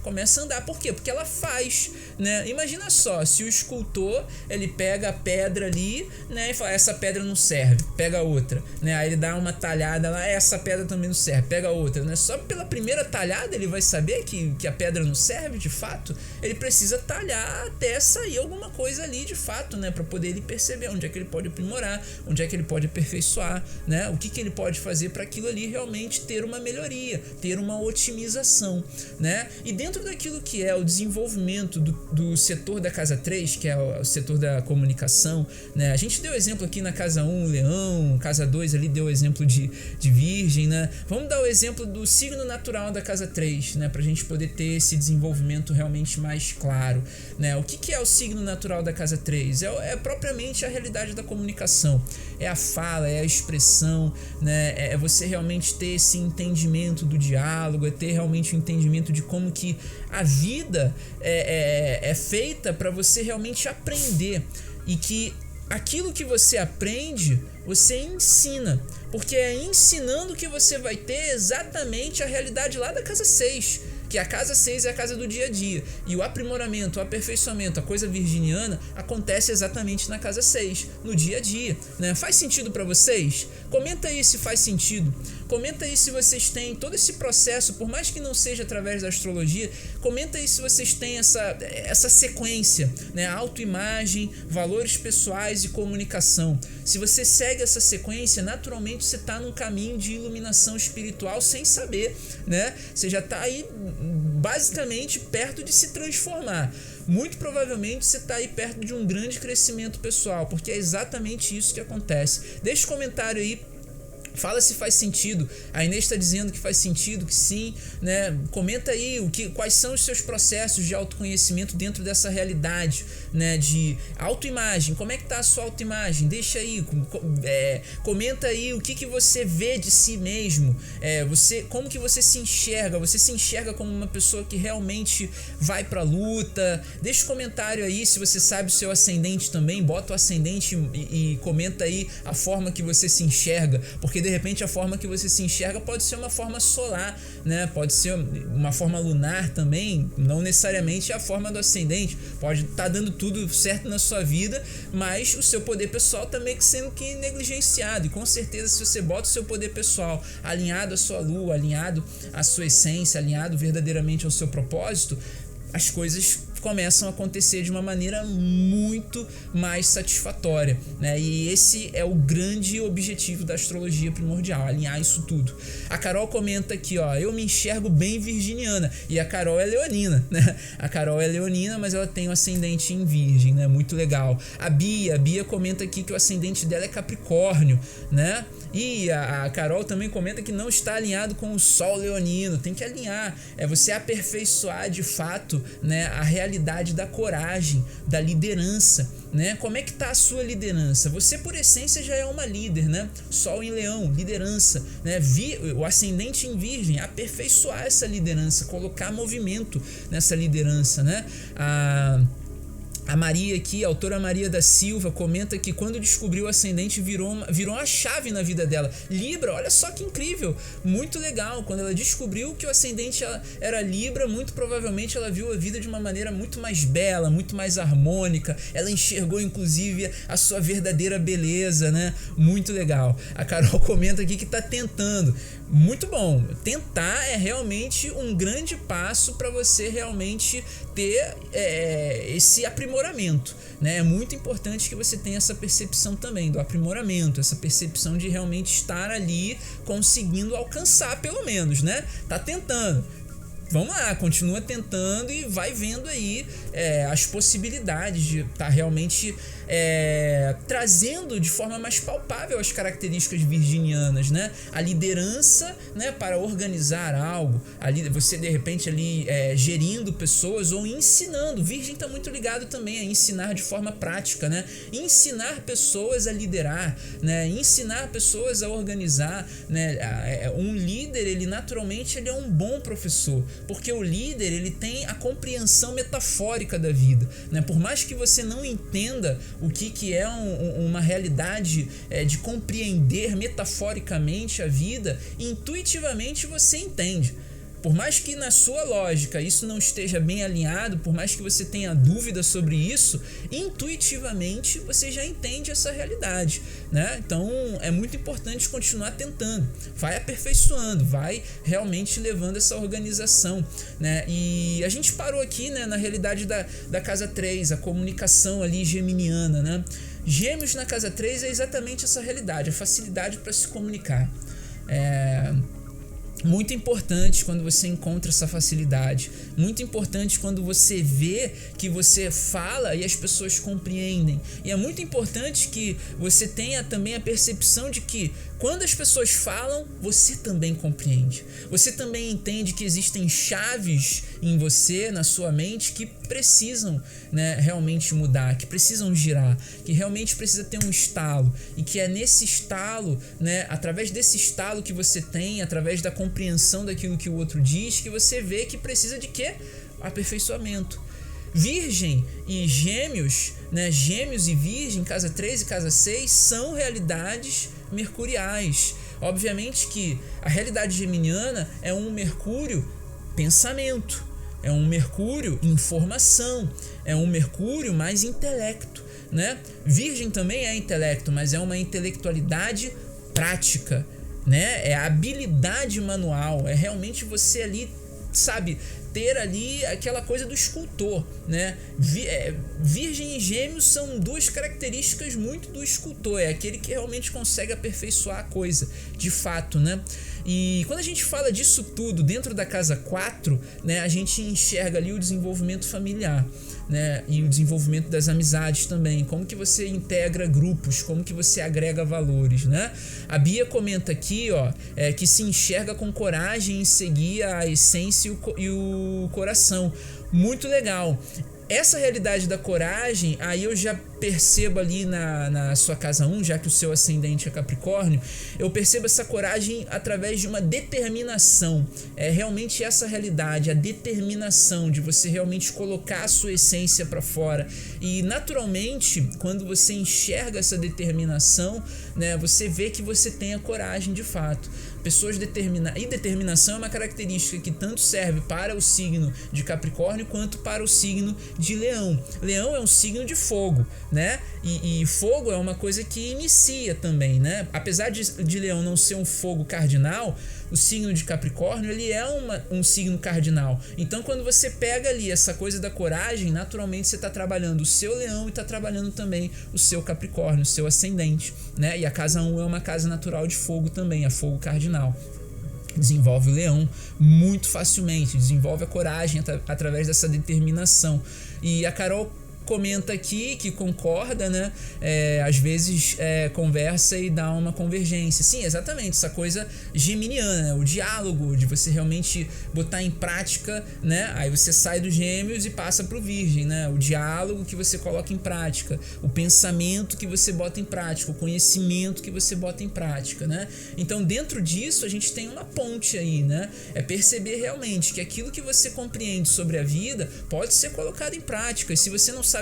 começa a andar. Por quê? Porque ela faz, né? Imagina só, se o escultor ele pega a pedra ali, né? E fala, essa pedra não serve, pega outra, né? Aí ele dá uma talhada lá, essa pedra também não serve, pega outra, né? Só pela primeira talhada ele vai saber que a pedra não serve de fato. Ele precisa talhar até sair alguma coisa ali de fato, né? Para poder ele perceber onde é que ele pode aprimorar, onde é que ele pode aperfeiçoar, né? O que ele pode fazer para aquilo ali realmente ter uma melhoria, ter uma otimização, né? E dentro daquilo que é o desenvolvimento do setor da casa 3, que é o setor da comunicação, né? A gente deu exemplo aqui na casa 1, Leão, casa 2 ali deu exemplo de Virgem, né? Vamos dar o exemplo exemplo do signo natural da casa 3, né, pra gente poder ter esse desenvolvimento realmente mais claro, né? O que é o signo natural da casa 3? É propriamente a realidade da comunicação, é a fala, é a expressão, né? É você realmente ter esse entendimento do diálogo, é ter realmente um entendimento de como que a vida é feita para você realmente aprender, e que aquilo que você aprende, você ensina, porque é ensinando que você vai ter exatamente a realidade lá da casa 6, que a casa 6 é a casa do dia a dia, e o aprimoramento, o aperfeiçoamento, a coisa virginiana acontece exatamente na casa 6, no dia a dia, né? Faz sentido para vocês? Comenta aí se faz sentido, comenta aí se vocês têm todo esse processo, por mais que não seja através da astrologia, comenta aí se vocês têm essa sequência, né? Autoimagem, valores pessoais e comunicação. Se você segue essa sequência, naturalmente você está num caminho de iluminação espiritual sem saber, né? Você já está aí basicamente perto de se transformar. Muito provavelmente você está aí perto de um grande crescimento pessoal, porque é exatamente isso que acontece. Deixa um comentário aí, fala se faz sentido. A Inês está dizendo que faz sentido, que sim, né? Comenta aí quais são os seus processos de autoconhecimento dentro dessa realidade, né? De autoimagem. Como é que tá a sua autoimagem? Deixa aí, comenta aí o que você vê de si mesmo. Como que você se enxerga? Você se enxerga como uma pessoa que realmente vai pra luta? Deixa um comentário aí se você sabe o seu ascendente também. Bota o ascendente e comenta aí a forma que você se enxerga, porque de repente a forma que você se enxerga pode ser uma forma solar, né? Pode ser uma forma lunar também, não necessariamente a forma do ascendente. Pode estar dando tudo certo na sua vida, mas o seu poder pessoal também sendo que negligenciado. E com certeza, se você bota o seu poder pessoal alinhado à sua lua, alinhado à sua essência, alinhado verdadeiramente ao seu propósito, as coisas começam a acontecer de uma maneira muito mais satisfatória, né? E esse é o grande objetivo da astrologia primordial, alinhar isso tudo. A Carol comenta aqui, ó, eu me enxergo bem virginiana, e a Carol é leonina, né? A Carol é leonina, mas ela tem o ascendente em virgem, né? Muito legal. A Bia comenta aqui que o ascendente dela é Capricórnio, né? E a Carol também comenta que não está alinhado com o Sol leonino. Tem que alinhar, você aperfeiçoar de fato, né, a realidade da coragem, da liderança, né? Como é que tá a sua liderança? Você por essência já é uma líder, né? Sol em Leão, liderança, né? O ascendente em Virgem, aperfeiçoar essa liderança, colocar movimento nessa liderança, né? A Maria aqui, a autora Maria da Silva, comenta que quando descobriu o ascendente virou uma chave na vida dela. Libra, olha só que incrível, muito legal. Quando ela descobriu que o ascendente era Libra, muito provavelmente ela viu a vida de uma maneira muito mais bela, muito mais harmônica. Ela enxergou inclusive a sua verdadeira beleza, né? Muito legal. A Carol comenta aqui que está tentando. Muito bom, tentar é realmente um grande passo para você realmente ter esse aprimoramento, né? É muito importante que você tenha essa percepção também do aprimoramento, essa percepção de realmente estar ali conseguindo alcançar pelo menos, né? Tá tentando. Vamos lá, continua tentando e vai vendo aí as possibilidades de estar realmente trazendo de forma mais palpável as características virginianas, né? A liderança, né, para organizar algo, ali você de repente ali gerindo pessoas ou ensinando. Virgem está muito ligado também a ensinar de forma prática, né? Ensinar pessoas a liderar, né? Ensinar pessoas a organizar, né? Um líder, ele naturalmente ele é um bom professor, porque o líder ele tem a compreensão metafórica da vida, né? Por mais que você não entenda o que é uma realidade de compreender metaforicamente a vida, intuitivamente você entende. Por mais que na sua lógica isso não esteja bem alinhado, por mais que você tenha dúvida sobre isso, intuitivamente você já entende essa realidade, né? Então é muito importante continuar tentando, vai aperfeiçoando, vai realmente levando essa organização, né? E a gente parou aqui, né, na realidade da casa 3, a comunicação ali geminiana, né? Gêmeos na casa 3 é exatamente essa realidade, a facilidade para se comunicar. Muito importante quando você encontra essa facilidade. Muito importante quando você vê que você fala e as pessoas compreendem. E é muito importante que você tenha também a percepção de que quando as pessoas falam, você também compreende. Você também entende que existem chaves em você, na sua mente, que precisam, né, realmente mudar, que precisam girar, que realmente precisa ter um estalo. E que é nesse estalo, né, através desse estalo que você tem, através da compreensão daquilo que o outro diz, que você vê que precisa de quê? Aperfeiçoamento. Virgem e Gêmeos, né, Gêmeos e Virgem, casa 3 e casa 6, são realidades mercuriais. Obviamente que a realidade geminiana é um Mercúrio pensamento, é um Mercúrio informação, é um Mercúrio mais intelecto, né? Virgem também é intelecto, mas é uma intelectualidade prática, né? É a habilidade manual, é realmente você ali, sabe, ter ali aquela coisa do escultor, né? Virgem e Gêmeos são duas características muito do escultor, é aquele que realmente consegue aperfeiçoar a coisa, de fato, né? E quando a gente fala disso tudo dentro da casa 4, né, a gente enxerga ali o desenvolvimento familiar, né, e o desenvolvimento das amizades também, como que você integra grupos, como que você agrega valores, né? A Bia comenta aqui, ó, que se enxerga com coragem em seguir a essência e o coração. Muito legal. Essa realidade da coragem, aí eu já percebo ali na sua casa 1, já que o seu ascendente é Capricórnio, eu percebo essa coragem através de uma determinação. É realmente essa realidade, a determinação de você realmente colocar a sua essência para fora. E naturalmente, quando você enxerga essa determinação, né, você vê que você tem a coragem de fato. Pessoas determinadas. E determinação é uma característica que tanto serve para o signo de Capricórnio quanto para o signo de Leão. Leão é um signo de fogo, né? E fogo é uma coisa que inicia também, né? Apesar de Leão não ser um fogo cardinal, o signo de Capricórnio ele é um signo cardinal. Então quando você pega ali essa coisa da coragem, naturalmente você está trabalhando o seu Leão e está trabalhando também o seu Capricórnio, o seu ascendente, né? E a casa 1 é uma casa natural de fogo também, é fogo cardinal. Desenvolve o Leão muito facilmente, desenvolve a coragem através dessa determinação. E a Carol comenta aqui que concorda, né? Às vezes conversa e dá uma convergência. Sim, exatamente, essa coisa geminiana, né? O diálogo, de você realmente botar em prática, né? Aí você sai do Gêmeos e passa pro Virgem, né? O diálogo que você coloca em prática, o pensamento que você bota em prática, o conhecimento que você bota em prática, né? Então, dentro disso, a gente tem uma ponte aí, né? É perceber realmente que aquilo que você compreende sobre a vida pode ser colocado em prática. E se você não sabe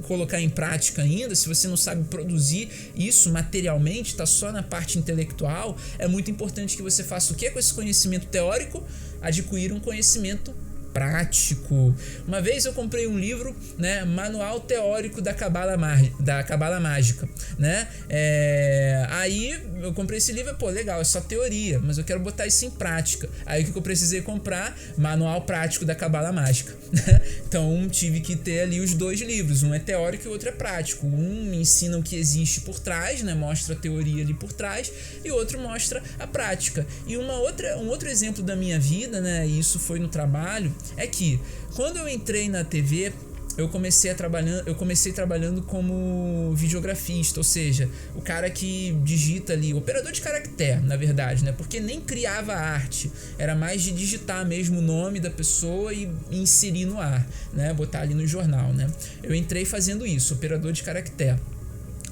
colocar em prática ainda, se você não sabe produzir isso materialmente, está só na parte intelectual, é muito importante que você faça o quê com esse conhecimento teórico? Adquirir um conhecimento prático. Uma vez eu comprei um livro, né, Manual Teórico da Cabala Mágica, né? Aí eu comprei esse livro, pô, legal, é só teoria, mas eu quero botar isso em prática. Aí o que eu precisei comprar? Manual Prático da Cabala Mágica. Então tive que ter ali os dois livros, um é teórico e o outro é prático. Um me ensina o que existe por trás, né, mostra a teoria ali por trás, e o outro mostra a prática. E um outro exemplo da minha vida, né, e isso foi no trabalho, é que quando eu entrei na TV, eu comecei trabalhando como videografista, ou seja, o cara que digita ali, operador de caractere, na verdade, né? Porque nem criava arte, era mais de digitar mesmo o nome da pessoa e inserir no ar, né? Botar ali no jornal, né? Eu entrei fazendo isso, operador de caractere.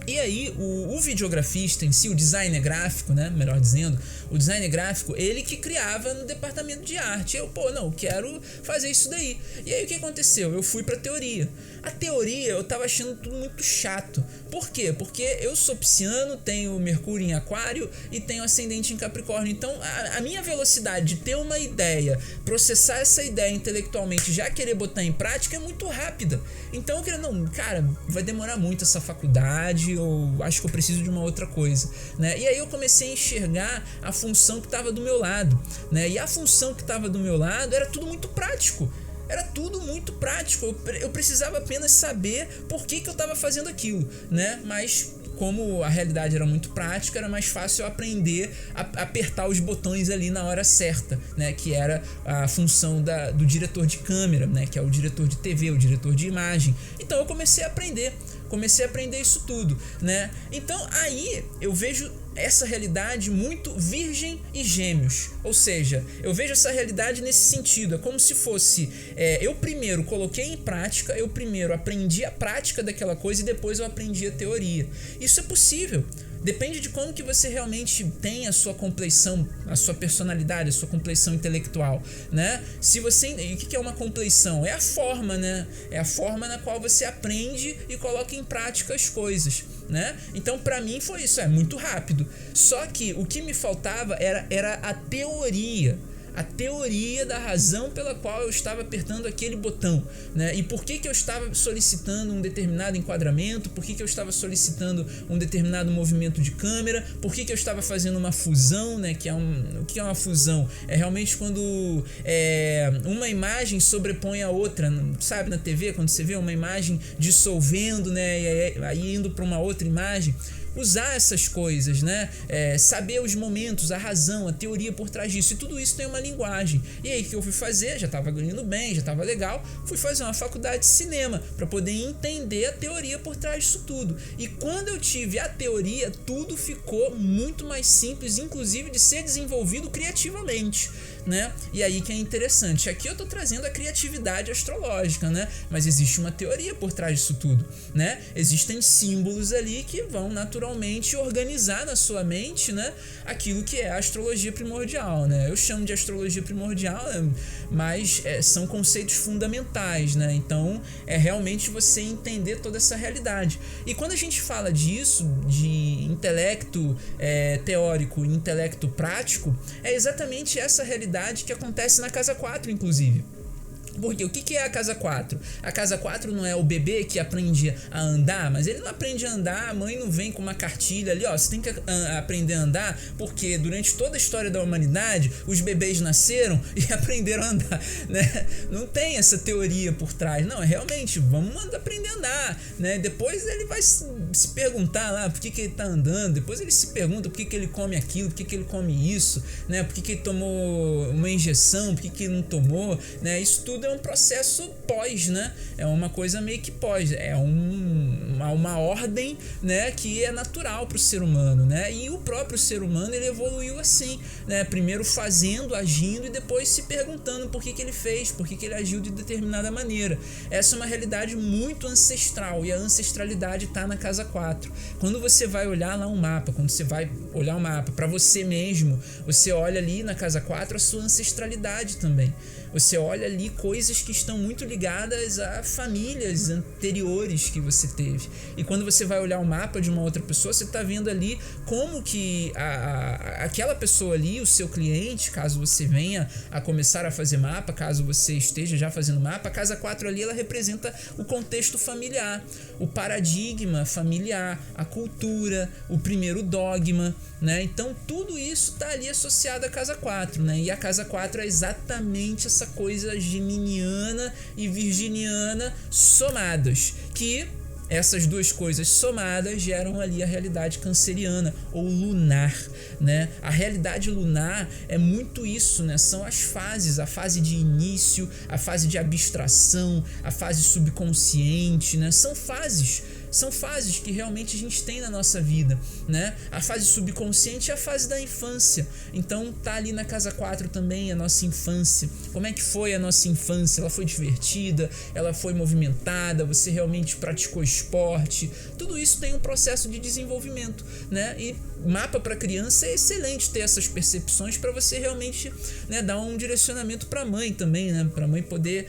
E aí, o videografista em si, o designer gráfico, né, melhor dizendo, o designer gráfico, ele que criava no departamento de arte. Eu quero fazer isso daí. E aí, o que aconteceu? Eu fui pra teoria. A teoria, eu tava achando tudo muito chato. Por quê? Porque eu sou pisciano, tenho Mercúrio em Aquário e tenho ascendente em Capricórnio. Então, a minha velocidade de ter uma ideia, processar essa ideia intelectualmente, já querer botar em prática é muito rápida. Então, eu queria, vai demorar muito essa faculdade, ou acho que eu preciso de uma outra coisa, né? E aí eu comecei a enxergar a função que estava do meu lado, né? E a função que estava do meu lado era tudo muito prático. Era tudo muito prático, eu precisava apenas saber por que eu estava fazendo aquilo, né? Mas como a realidade era muito prática, era mais fácil eu aprender a apertar os botões ali na hora certa, né? Que era a função do diretor de câmera, né? Que é o diretor de TV, o diretor de imagem. Então eu comecei a aprender isso tudo, né? Então aí eu vejo essa realidade muito Virgem e Gêmeos, ou seja, eu vejo essa realidade nesse sentido, é como se fosse, eu primeiro coloquei em prática, eu primeiro aprendi a prática daquela coisa e depois eu aprendi a teoria. Isso é possível. Depende de como que você realmente tem a sua compleição, a sua personalidade, a sua compleição intelectual, né? Se você, e o que é uma compleição? É a forma, né? É a forma na qual você aprende e coloca em prática as coisas, né? Então, pra mim foi isso, é muito rápido. Só que o que me faltava era a teoria. A teoria da razão pela qual eu estava apertando aquele botão, né? E por que eu estava solicitando um determinado enquadramento, por que eu estava solicitando um determinado movimento de câmera, por que eu estava fazendo uma fusão, né? O que é uma fusão? É realmente quando uma imagem sobrepõe a outra, sabe, na TV, quando você vê uma imagem dissolvendo, né? E aí indo para uma outra imagem. Usar essas coisas, né? Saber os momentos, a razão, a teoria por trás disso. E tudo isso tem uma linguagem. E aí o que eu fui fazer? Já estava ganhando bem, já estava legal. Fui fazer uma faculdade de cinema para poder entender a teoria por trás disso tudo. E quando eu tive a teoria, tudo ficou muito mais simples, inclusive de ser desenvolvido criativamente, né? E aí que é interessante. Aqui eu tô trazendo a criatividade astrológica, né? Mas existe uma teoria por trás disso tudo, né? Existem símbolos ali que vão naturalmente organizar na sua mente, né, aquilo que é a astrologia primordial, né? Eu chamo de astrologia primordial, mas são conceitos fundamentais, né? Então é realmente você entender toda essa realidade. E quando a gente fala disso, de intelecto teórico e intelecto prático, é exatamente essa realidade que acontece na casa 4, inclusive. Porque o que é a casa 4? A casa 4 não é o bebê que aprende a andar, mas ele não aprende a andar, a mãe não vem com uma cartilha ali, ó, você tem que aprender a andar, porque durante toda a história da humanidade, os bebês nasceram e aprenderam a andar, né? Não tem essa teoria por trás, não, é realmente, vamos aprender a andar, né? Depois ele vai se perguntar lá por que ele tá andando, depois ele se pergunta por que ele come aquilo, por que ele come isso, né? Por que ele tomou uma injeção, por que ele não tomou, né? Isso tudo é um processo pós, né? É uma coisa meio que pós, é uma ordem, né, que é natural para o ser humano, né? E o próprio ser humano, ele evoluiu assim, né? Primeiro fazendo, agindo e depois se perguntando por que ele fez, por que ele agiu de determinada maneira. Essa é uma realidade muito ancestral e a ancestralidade está na casa 4. Quando você vai olhar lá um mapa, quando você vai olhar um mapa para você mesmo, você olha ali na casa 4 a sua ancestralidade também. Você olha ali coisas que estão muito ligadas a famílias anteriores que você teve. E quando você vai olhar o mapa de uma outra pessoa, você está vendo ali como que aquela pessoa ali, o seu cliente, caso você venha a começar a fazer mapa, caso você esteja já fazendo mapa, a casa 4 ali, ela representa o contexto familiar, o paradigma familiar, a cultura, o primeiro dogma, né? Então tudo isso está ali associado à casa 4, né? E a casa 4 é exatamente essa coisa geminiana e virginiana somadas, que essas duas coisas somadas geram ali a realidade canceriana ou lunar, né? A realidade lunar é muito isso, né? São as fases, a fase de início, a fase de abstração, a fase subconsciente, né? São fases que realmente a gente tem na nossa vida, né? A fase subconsciente é a fase da infância. Então tá ali na casa 4 também a nossa infância. Como é que foi a nossa infância? Ela foi divertida? Ela foi movimentada? Você realmente praticou esporte? Tudo isso tem um processo de desenvolvimento, né? E mapa para criança é excelente ter essas percepções para você realmente, né, dar um direcionamento para a mãe também, né? Para a mãe poder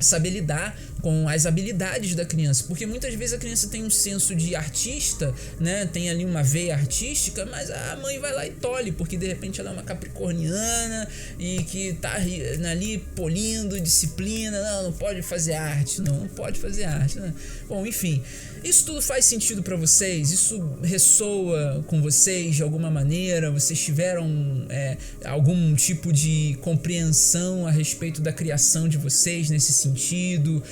saber lidar com as habilidades da criança, porque muitas vezes a criança tem um senso de artista, né? Tem ali uma veia artística, mas a mãe vai lá e tolhe, porque de repente ela é uma capricorniana e que tá ali polindo disciplina, não pode fazer arte, não pode fazer arte, né? Bom, enfim, isso tudo faz sentido para vocês? Isso ressoa com vocês de alguma maneira? Vocês tiveram algum tipo de compreensão a respeito da criação de vocês nesse sentido? sentido,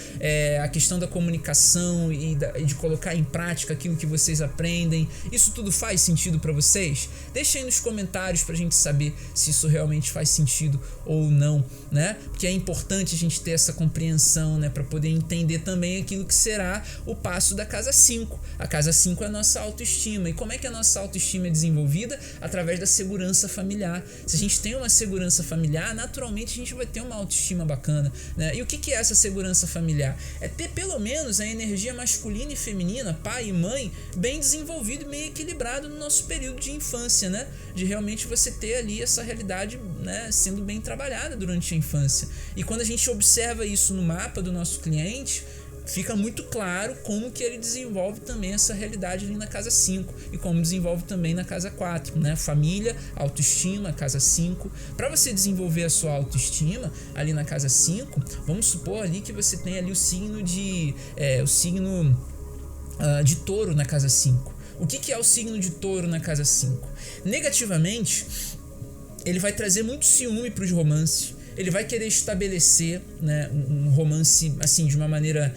a questão da comunicação e de colocar em prática aquilo que vocês aprendem, isso tudo faz sentido para vocês? Deixa aí nos comentários pra gente saber se isso realmente faz sentido ou não, né? Porque é importante a gente ter essa compreensão, né, para poder entender também aquilo que será o passo da casa 5. A casa 5 é a nossa autoestima. E como é que a nossa autoestima é desenvolvida? Através da segurança familiar. Se a gente tem uma segurança familiar, naturalmente a gente vai ter uma autoestima bacana, né? E o que é essa segurança familiar? É ter pelo menos a energia masculina e feminina, pai e mãe, bem desenvolvido e bem equilibrado no nosso período de infância, né? De realmente você ter ali essa realidade, né, sendo bem trabalhada durante a infância. E quando a gente observa isso no mapa do nosso cliente, fica muito claro como que ele desenvolve também essa realidade ali na casa 5 e como desenvolve também na casa 4, né? Família, autoestima, casa 5. Para você desenvolver a sua autoestima ali na casa 5, vamos supor ali que você tem ali o signo de touro na casa 5. O que é o signo de touro na casa 5? Negativamente, ele vai trazer muito ciúme para os romances. Ele vai querer estabelecer, né, um romance assim de uma maneira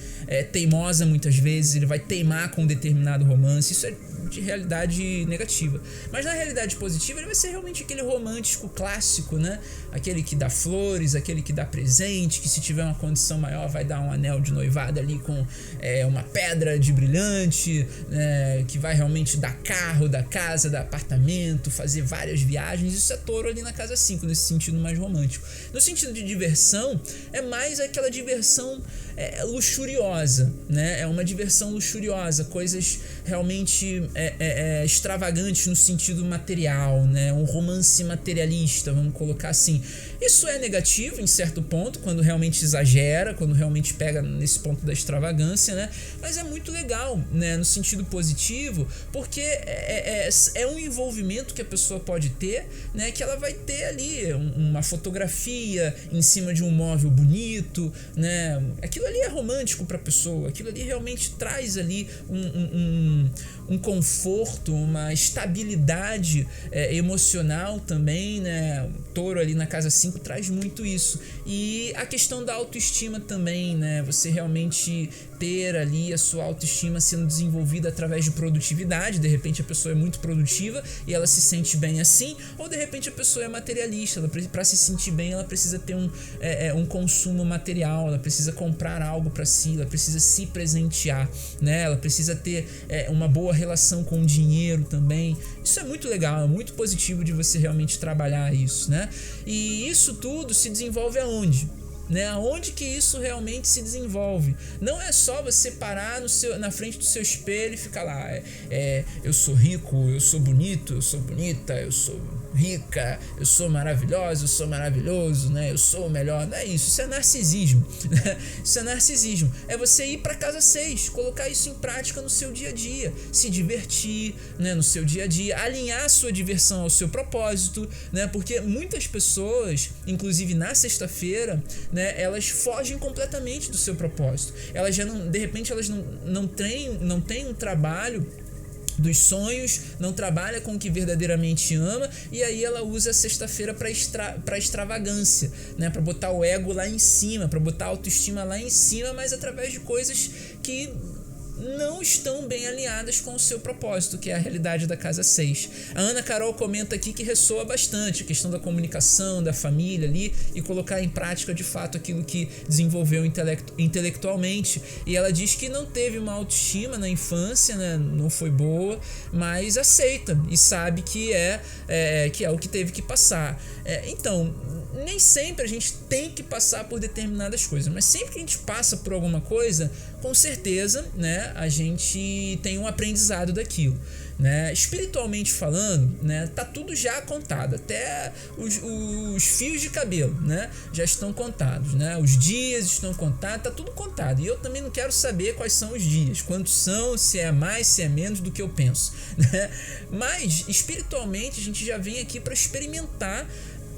teimosa muitas vezes. Ele vai teimar com um determinado romance. Isso é de realidade negativa. Mas na realidade positiva ele vai ser realmente aquele romântico clássico, né? Aquele que dá flores, aquele que dá presente, que se tiver uma condição maior vai dar um anel de noivado ali com uma pedra de brilhante, que vai realmente dar carro, dar casa, dar apartamento, fazer várias viagens. Isso é touro ali na casa 5, nesse sentido mais romântico. No sentido de diversão, é mais aquela diversão luxuriosa, né? É uma diversão luxuriosa, coisas realmente extravagantes no sentido material, né? Um romance materialista, vamos colocar assim. Isso é negativo em certo ponto, quando realmente exagera, quando realmente pega nesse ponto da extravagância, né? Mas é muito legal, né? No sentido positivo, porque é um envolvimento que a pessoa pode ter, né? Que ela vai ter ali uma fotografia em cima de um móvel bonito, né? Aquilo ali é romântico para a pessoa, aquilo ali realmente traz ali um conforto, uma estabilidade emocional também, né? Touro ali na casa 5 traz muito isso. E a questão da autoestima também, né? Você realmente ter ali a sua autoestima sendo desenvolvida através de produtividade. De repente a pessoa é muito produtiva e ela se sente bem assim, ou de repente a pessoa é materialista. Para se sentir bem ela precisa ter um consumo material, ela precisa comprar algo para si, ela precisa se presentear, né? Ela precisa ter uma boa relação com o dinheiro também. Isso é muito legal, é muito positivo de você realmente trabalhar isso, né? E isso tudo se desenvolve aonde? Né? Aonde que isso realmente se desenvolve? Não é só você parar na frente do seu espelho e ficar lá, eu sou rico, eu sou bonito, eu sou bonita, eu sou rica, eu sou maravilhosa, eu sou maravilhoso, né? Eu sou o melhor. Não é isso, isso é narcisismo. Isso é narcisismo. É você ir para casa 6, colocar isso em prática no seu dia a dia, se divertir, né, no seu dia a dia, alinhar a sua diversão ao seu propósito, né? Porque muitas pessoas, inclusive na sexta-feira, né, elas fogem completamente do seu propósito. Elas já não, de repente elas não têm um trabalho dos sonhos, não trabalha com o que verdadeiramente ama, e aí ela usa a sexta-feira para extravagância, né? Para botar o ego lá em cima, para botar a autoestima lá em cima, mas através de coisas que não estão bem alinhadas com o seu propósito, que é a realidade da casa 6. A Ana Carol comenta aqui que ressoa bastante a questão da comunicação, da família ali, e colocar em prática de fato aquilo que desenvolveu intelectualmente. E ela diz que não teve uma autoestima na infância, né? Não foi boa, mas aceita e sabe que é o que teve que passar. Então, nem sempre a gente tem que passar por determinadas coisas, mas sempre que a gente passa por alguma coisa, com certeza, né, a gente tem um aprendizado daquilo, né? Espiritualmente falando, né, tá tudo já contado, até os fios de cabelo, né, já estão contados, né? Os dias estão contados, tá tudo contado. E eu também não quero saber quais são os dias, quantos são, se é mais, se é menos do que eu penso, né? Mas espiritualmente a gente já vem aqui para experimentar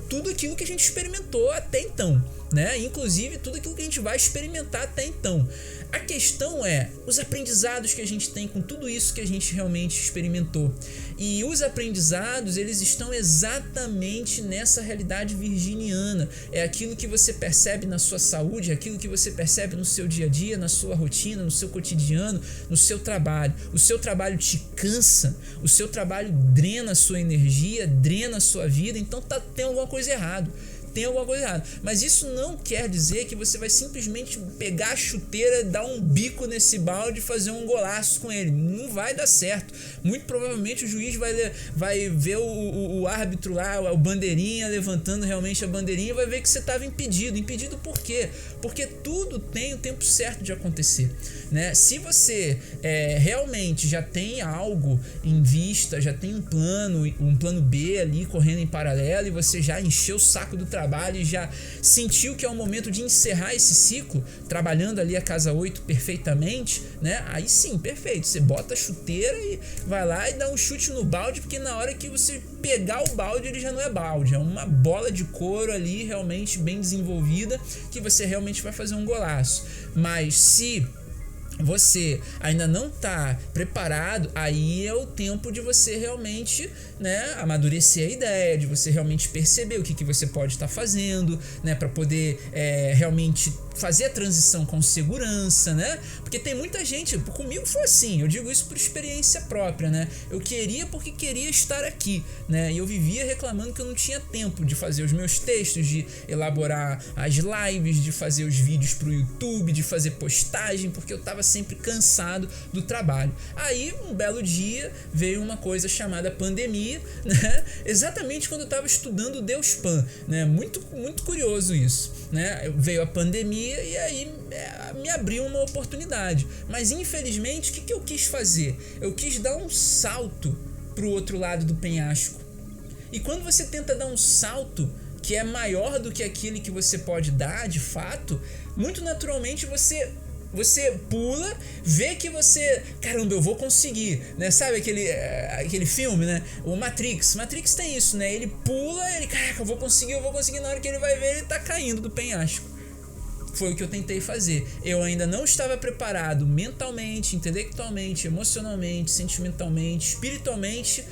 tudo aquilo que a gente experimentou até então, né? Inclusive tudo aquilo que a gente vai experimentar até então. A questão é os aprendizados que a gente tem com tudo isso que a gente realmente experimentou. E os aprendizados, eles estão exatamente nessa realidade virginiana. É aquilo que você percebe na sua saúde, é aquilo que você percebe no seu dia a dia, na sua rotina, no seu cotidiano, no seu trabalho. O seu trabalho te cansa, o seu trabalho drena a sua energia, drena a sua vida, então tem alguma coisa errada. Tem alguma coisa errada. Mas isso não quer dizer que você vai simplesmente pegar a chuteira, dar um bico nesse balde e fazer um golaço com ele. Não vai dar certo. Muito provavelmente o juiz vai ver o árbitro lá, o bandeirinha, levantando realmente a bandeirinha, e vai ver que você estava impedido. Impedido por quê? Porque tudo tem o tempo certo de acontecer, né? Se você realmente já tem algo em vista, já tem um plano B ali correndo em paralelo, e você já encheu o saco do trabalho e já sentiu que é o momento de encerrar esse ciclo, trabalhando ali a casa 8 perfeitamente, né? Aí sim, perfeito, você bota a chuteira e vai lá e dá um chute no balde, porque na hora que você pegar o balde, ele já não é balde, é uma bola de couro ali realmente bem desenvolvida, que você realmente vai fazer um golaço. Mas se você ainda não está preparado, aí é o tempo de você realmente, né, amadurecer a ideia, de você realmente perceber o que você pode estar fazendo, né, para poder realmente fazer a transição com segurança, né? Porque tem muita gente, comigo foi assim, eu digo isso por experiência própria, né? Eu queria porque queria estar aqui, né? E eu vivia reclamando que eu não tinha tempo de fazer os meus textos, de elaborar as lives, de fazer os vídeos pro YouTube, de fazer postagem, porque eu tava sempre cansado do trabalho. Aí, um belo dia, veio uma coisa chamada pandemia, né? Exatamente quando eu tava estudando o Deus Pan, né? Muito, muito curioso isso, né? Veio a pandemia e aí me abriu uma oportunidade. Mas infelizmente, o que eu quis fazer? Eu quis dar um salto pro outro lado do penhasco. E quando você tenta dar um salto que é maior do que aquele que você pode dar de fato, muito naturalmente você pula, vê que você, caramba, eu vou conseguir, né? Sabe aquele filme, né? O Matrix tem isso, né? Ele pula, caraca, eu vou conseguir, na hora que ele vai ver, ele tá caindo do penhasco. Foi o que eu tentei fazer. Eu ainda não estava preparado mentalmente, intelectualmente, emocionalmente, sentimentalmente, espiritualmente,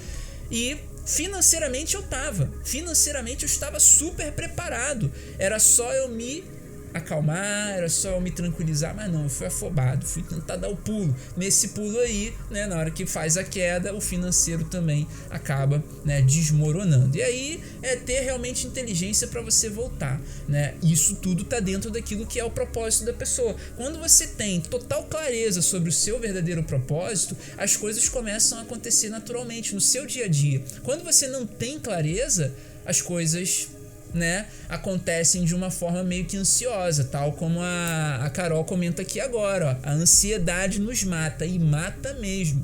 e financeiramente eu estava super preparado. Era só eu me acalmar, era só eu me tranquilizar, mas não, eu fui afobado, fui tentar dar o pulo. Nesse pulo aí, né, na hora que faz a queda, o financeiro também acaba, né, desmoronando. E aí é ter realmente inteligência para você voltar, né? Isso tudo tá dentro daquilo que é o propósito da pessoa. Quando você tem total clareza sobre o seu verdadeiro propósito, as coisas começam a acontecer naturalmente no seu dia a dia. Quando você não tem clareza, as coisas, né, acontecem de uma forma meio que ansiosa, tal como a Carol comenta aqui agora, ó, a ansiedade nos mata, e mata mesmo,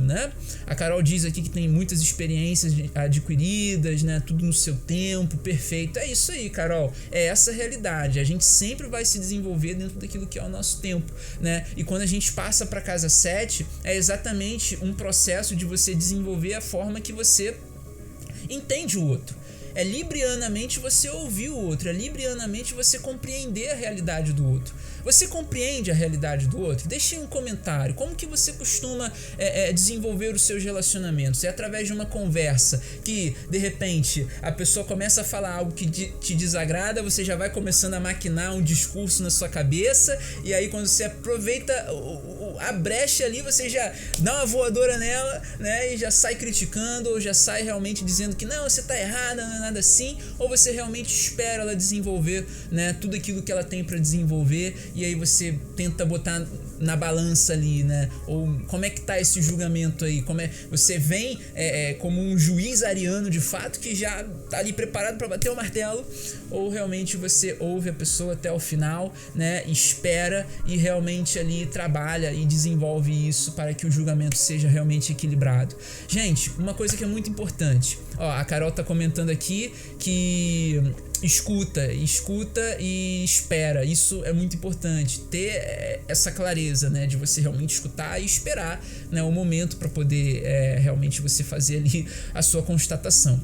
né? A Carol diz aqui que tem muitas experiências adquiridas, né, tudo no seu tempo, perfeito. É isso aí, Carol, é essa a realidade. A gente sempre vai se desenvolver dentro daquilo que é o nosso tempo, né? E quando a gente passa para casa 7, é exatamente um processo de você desenvolver a forma que você entende o outro. É librianamente você ouvir o outro, é librianamente você compreender a realidade do outro. Você compreende a realidade do outro? Deixe um comentário. Como que você costuma desenvolver os seus relacionamentos? É através de uma conversa que, de repente, a pessoa começa a falar algo que te desagrada, você já vai começando a maquinar um discurso na sua cabeça, e aí quando você aproveita a brecha ali, você já dá uma voadora nela, né, e já sai criticando, ou já sai realmente dizendo que não, você tá errada, não é nada assim, ou você realmente espera ela desenvolver, né, tudo aquilo que ela tem para desenvolver, e aí você tenta botar na balança ali, né? Ou como é que tá esse julgamento aí? Você vem como um juiz ariano de fato, que já tá ali preparado para bater o martelo, ou realmente você ouve a pessoa até o final, né? Espera e realmente ali trabalha e desenvolve isso para que o julgamento seja realmente equilibrado. Gente, uma coisa que é muito importante, ó, a Carol tá comentando aqui que escuta e espera. Isso é muito importante, ter essa clareza, né, de você realmente escutar e esperar, né, o momento para poder realmente você fazer ali a sua constatação.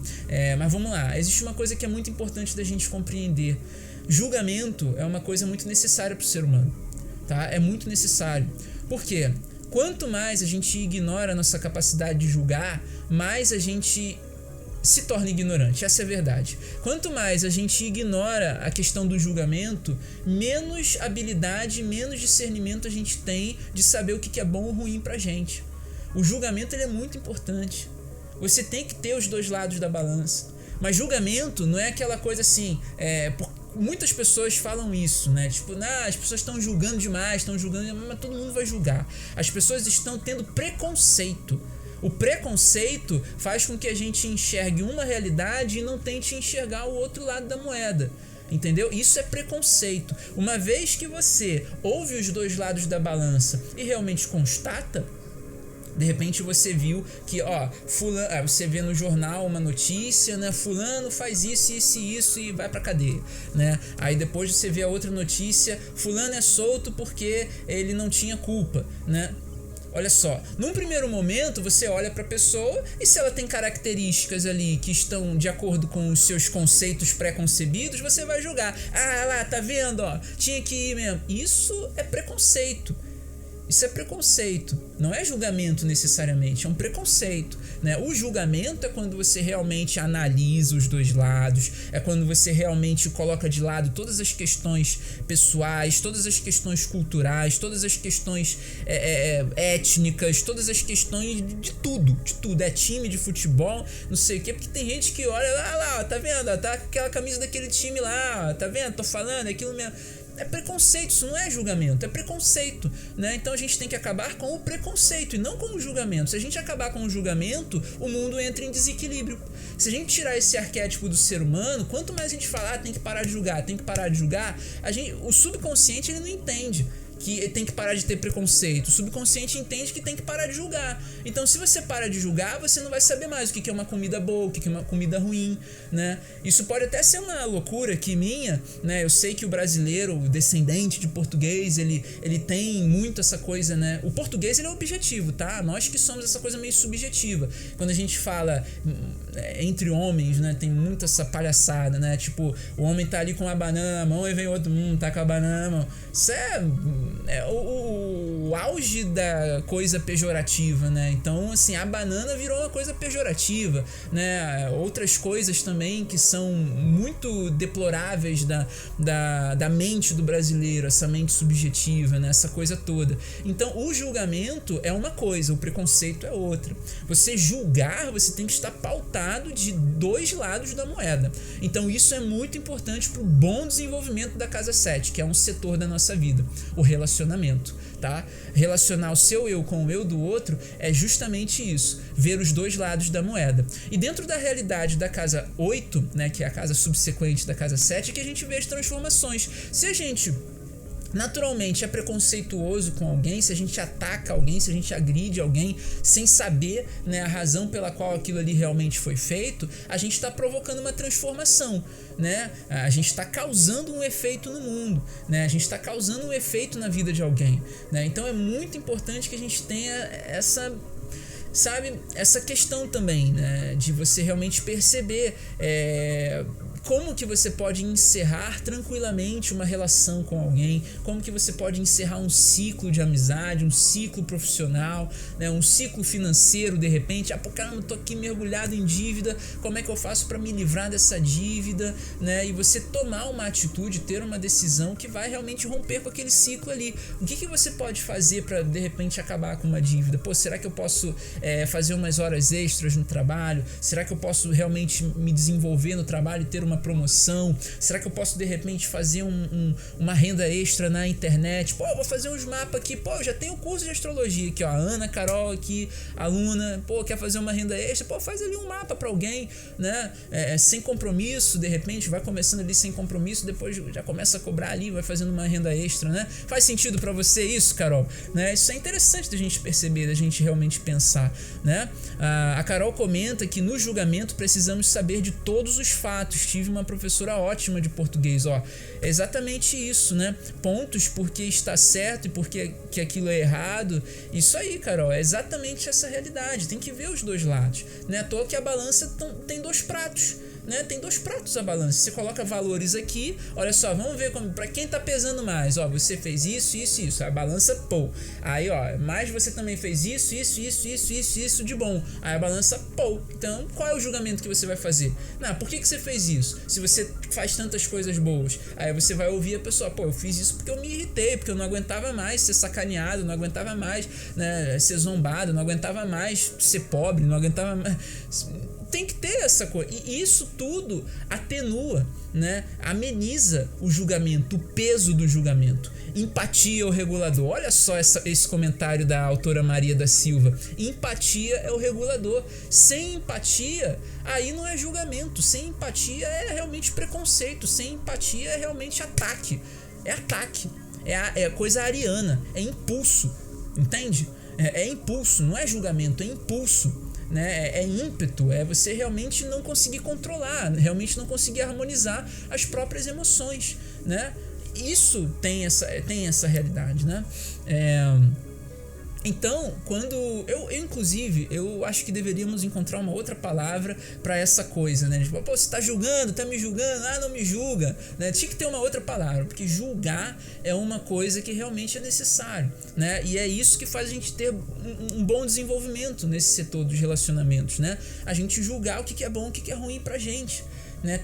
Mas vamos lá, existe uma coisa que é muito importante da gente compreender. Julgamento é uma coisa muito necessária para o ser humano, tá? É muito necessário. Por quê? Quanto mais a gente ignora a nossa capacidade de julgar, mais a gente se torna ignorante. Essa é a verdade. Quanto mais a gente ignora a questão do julgamento, menos habilidade, menos discernimento a gente tem de saber o que é bom ou ruim pra gente. O julgamento ele é muito importante. Você tem que ter os dois lados da balança. Mas julgamento não é aquela coisa assim, muitas pessoas falam isso, né? Tipo, as pessoas estão julgando demais, mas todo mundo vai julgar. As pessoas estão tendo preconceito. O preconceito faz com que a gente enxergue uma realidade e não tente enxergar o outro lado da moeda. Entendeu? Isso é preconceito. Uma vez que você ouve os dois lados da balança e realmente constata, de repente você viu que, você vê no jornal uma notícia, né? Fulano faz isso e vai pra cadeia, né? Aí depois você vê a outra notícia, fulano é solto porque ele não tinha culpa, né? Olha só, num primeiro momento você olha para a pessoa e se ela tem características ali que estão de acordo com os seus conceitos pré-concebidos, você vai julgar. Lá, tá vendo, tinha que ir mesmo. Isso é preconceito. Isso é preconceito, não é julgamento necessariamente, é um preconceito, né? O julgamento é quando você realmente analisa os dois lados, é quando você realmente coloca de lado todas as questões pessoais, todas as questões culturais, todas as questões étnicas, todas as questões de tudo, é time de futebol, não sei o que, porque tem gente que olha lá, tá vendo, tá aquela camisa daquele time lá, tá vendo, tô falando, é aquilo mesmo. É preconceito, isso não é julgamento, é preconceito, né? Então a gente tem que acabar com o preconceito e não com o julgamento. Se a gente acabar com o julgamento, o mundo entra em desequilíbrio. Se a gente tirar esse arquétipo do ser humano, quanto mais a gente falar, tem que parar de julgar, o subconsciente ele não entende que tem que parar de ter preconceito. O subconsciente entende que tem que parar de julgar. Então, se você para de julgar, você não vai saber mais o que é uma comida boa, o que é uma comida ruim, né? Isso pode até ser uma loucura aqui minha, né? Eu sei que o brasileiro, o descendente de português, ele tem muito essa coisa, né? O português, ele é objetivo, tá? Nós que somos essa coisa meio subjetiva. Quando a gente fala entre homens, né? Tem muito essa palhaçada, né? Tipo, o homem tá ali com a banana na mão e vem outro, tá com a banana na mão. Isso é o auge da coisa pejorativa, né? Então, assim, a banana virou uma coisa pejorativa, né? Outras coisas também que são muito deploráveis da mente do brasileiro, essa mente subjetiva, né? Essa coisa toda. Então, o julgamento é uma coisa, o preconceito é outra. Você julgar, você tem que estar pautado de dois lados da moeda. Então, isso é muito importante para o bom desenvolvimento da Casa 7, que é um setor da nossa vida, o relacionamento, tá? Relacionar o seu eu com o eu do outro é justamente isso, ver os dois lados da moeda. E dentro da realidade da Casa 8, né, que é a casa subsequente da Casa 7, é que a gente vê as transformações. Se a gente naturalmente é preconceituoso com alguém, se a gente ataca alguém, se a gente agride alguém sem saber, né, a razão pela qual aquilo ali realmente foi feito, a gente está provocando uma transformação, né? A gente está causando um efeito no mundo, né? A gente está causando um efeito na vida de alguém, né? Então é muito importante que a gente tenha essa questão também, né, de você realmente perceber como que você pode encerrar tranquilamente uma relação com alguém, como que você pode encerrar um ciclo de amizade, um ciclo profissional, né, um ciclo financeiro de repente. Caramba, tô aqui mergulhado em dívida, como é que eu faço para me livrar dessa dívida, né? E você tomar uma atitude, ter uma decisão que vai realmente romper com aquele ciclo ali. O que você pode fazer para de repente acabar com uma dívida? Será que eu posso fazer umas horas extras no trabalho? Será que eu posso realmente me desenvolver no trabalho e ter uma promoção? Será que eu posso de repente fazer uma renda extra na internet? Eu vou fazer uns mapas aqui, eu já tenho curso de astrologia aqui, ó, a Ana Carol aqui, aluna, quer fazer uma renda extra? Faz ali um mapa para alguém, né? Sem compromisso, de repente vai começando ali sem compromisso, depois já começa a cobrar ali, vai fazendo uma renda extra, né? Faz sentido para você isso, Carol? Né? Isso é interessante da gente perceber, da gente realmente pensar, né? A Carol comenta que no julgamento precisamos saber de todos os fatos. Tive tive uma professora ótima de português, ó, é exatamente isso, né? Pontos porque está certo e porque que aquilo é errado. Isso aí, Carol, é exatamente essa realidade. Tem que ver os dois lados, né? À toa que a balança tem dois pratos, né? Tem dois pratos a balança. Você coloca valores aqui, olha só, vamos ver para quem tá pesando mais. Ó, você fez isso. A balança, pô. Aí, ó, mas você também fez isso de bom. Aí a balança, pô. Então, qual é o julgamento que você vai fazer? Não, por que você fez isso? Se você faz tantas coisas boas, aí você vai ouvir a pessoa, pô, eu fiz isso porque eu me irritei, porque eu não aguentava mais ser sacaneado, não aguentava mais, né, ser zombado, não aguentava mais ser pobre, não aguentava mais. Tem que ter essa coisa. E isso tudo atenua, né? Ameniza o julgamento, o peso do julgamento. Empatia é o regulador. Olha só esse comentário da autora Maria da Silva. Empatia é o regulador. Sem empatia, aí não é julgamento. Sem empatia é realmente preconceito. Sem empatia é realmente ataque. É ataque. É coisa ariana. É impulso. Entende? É impulso. Não é julgamento, é impulso. Né? É ímpeto, é você realmente não conseguir controlar, realmente não conseguir harmonizar as próprias emoções, né? Isso tem essa realidade, né? Então, quando inclusive, eu acho que deveríamos encontrar uma outra palavra para essa coisa, né? Tipo, pô, você tá julgando, tá me julgando, não me julga, né? Tinha que ter uma outra palavra, porque julgar é uma coisa que realmente é necessário, né? E é isso que faz a gente ter um bom desenvolvimento nesse setor dos relacionamentos, né? A gente julgar o que é bom, o que é ruim pra gente, né?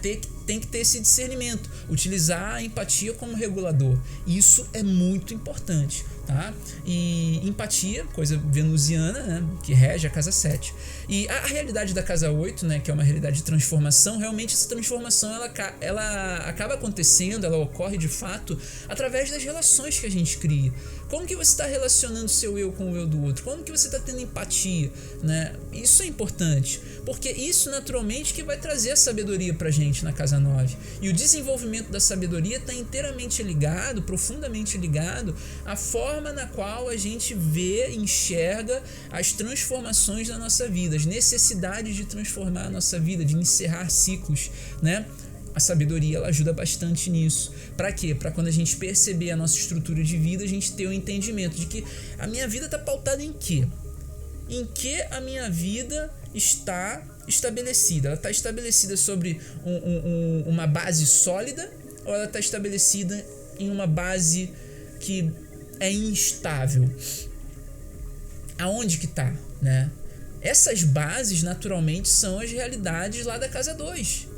Tem que ter esse discernimento, utilizar a empatia como regulador. Isso é muito importante, tá? E empatia, coisa venusiana, né? Que rege a casa 7. E a realidade da casa 8, né? Que é uma realidade de transformação, realmente essa transformação ela acaba acontecendo, ela ocorre de fato através das relações que a gente cria. Como que você está relacionando o seu eu com o eu do outro? Como que você está tendo empatia, né? Isso é importante, porque isso naturalmente que vai trazer a sabedoria pra gente na casa 9. E o desenvolvimento da sabedoria está inteiramente ligado, profundamente ligado à forma na qual a gente vê, enxerga as transformações da nossa vida, as necessidades de transformar a nossa vida, de encerrar ciclos, né? A sabedoria ela ajuda bastante nisso. Para quê? Para quando a gente perceber a nossa estrutura de vida, a gente ter o entendimento de que a minha vida está pautada em quê? Em que a minha vida está estabelecida? Ela está estabelecida sobre uma base sólida ou ela está estabelecida em uma base que é instável? Aonde que está, né? Essas bases naturalmente são as realidades lá da casa 2.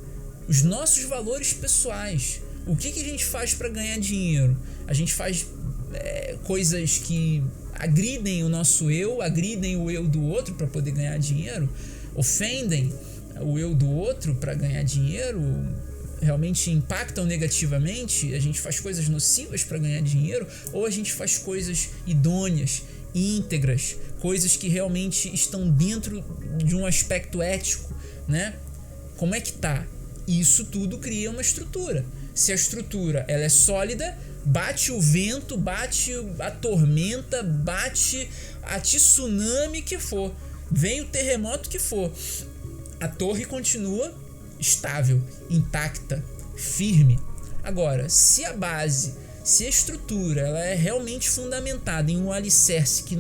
Os nossos valores pessoais. O que a gente faz para ganhar dinheiro? A gente faz coisas que agridem o nosso eu, agridem o eu do outro para poder ganhar dinheiro, ofendem o eu do outro para ganhar dinheiro, realmente impactam negativamente, a gente faz coisas nocivas para ganhar dinheiro, ou a gente faz coisas idôneas, íntegras, coisas que realmente estão dentro de um aspecto ético, né? Como é que tá? Isso tudo cria uma estrutura. Se a estrutura ela é sólida, bate o vento, bate a tormenta, bate a tsunami que for, vem o terremoto que for, a torre continua estável, intacta, firme. Agora, se a base, se a estrutura ela é realmente fundamentada em um alicerce que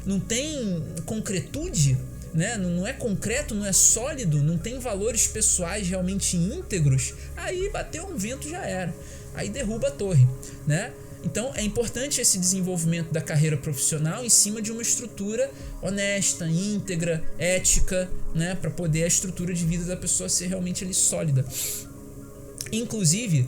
não tem concretude, né? Não é concreto, não é sólido, não tem valores pessoais realmente íntegros, aí bateu um vento já era, aí derruba a torre, né? Então é importante esse desenvolvimento da carreira profissional em cima de uma estrutura honesta, íntegra, ética, né? Para poder a estrutura de vida da pessoa ser realmente ali sólida. Inclusive,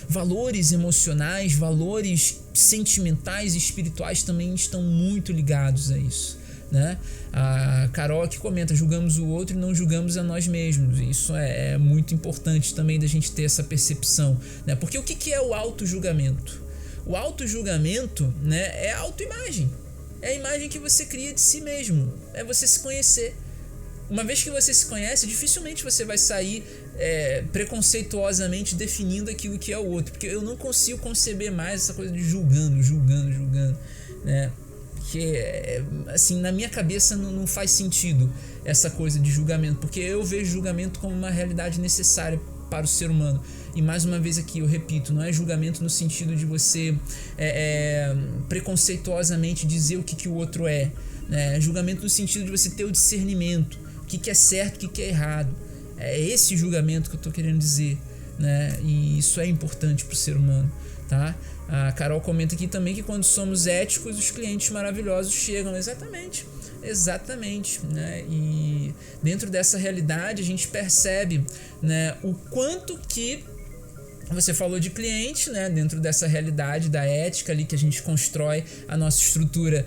valores emocionais, valores sentimentais e espirituais também estão muito ligados a isso, né? A Carol que comenta: julgamos o outro e não julgamos a nós mesmos. Isso é muito importante também da gente ter essa percepção, né? Porque o que é o auto-julgamento? O auto-julgamento, né, é a autoimagem. É a imagem que você cria de si mesmo. É você se conhecer. Uma vez que você se conhece, dificilmente você vai sair preconceituosamente definindo aquilo que é o outro. Porque eu não consigo conceber mais essa coisa de julgando, né? Que assim, na minha cabeça não faz sentido. essa coisa de julgamento, porque eu vejo julgamento como uma realidade necessária para o ser humano. E mais uma vez aqui eu repito, não é julgamento no sentido de você preconceituosamente dizer o que o outro é, né? É julgamento no sentido de você ter o discernimento, o que é certo, o que é errado. É esse julgamento que eu estou querendo dizer, né? E isso é importante para o ser humano, tá? A Carol comenta aqui também que quando somos éticos, os clientes maravilhosos chegam. Exatamente, né? E dentro dessa realidade a gente percebe, né, o quanto que você falou de cliente, né? Dentro dessa realidade da ética ali que a gente constrói a nossa estrutura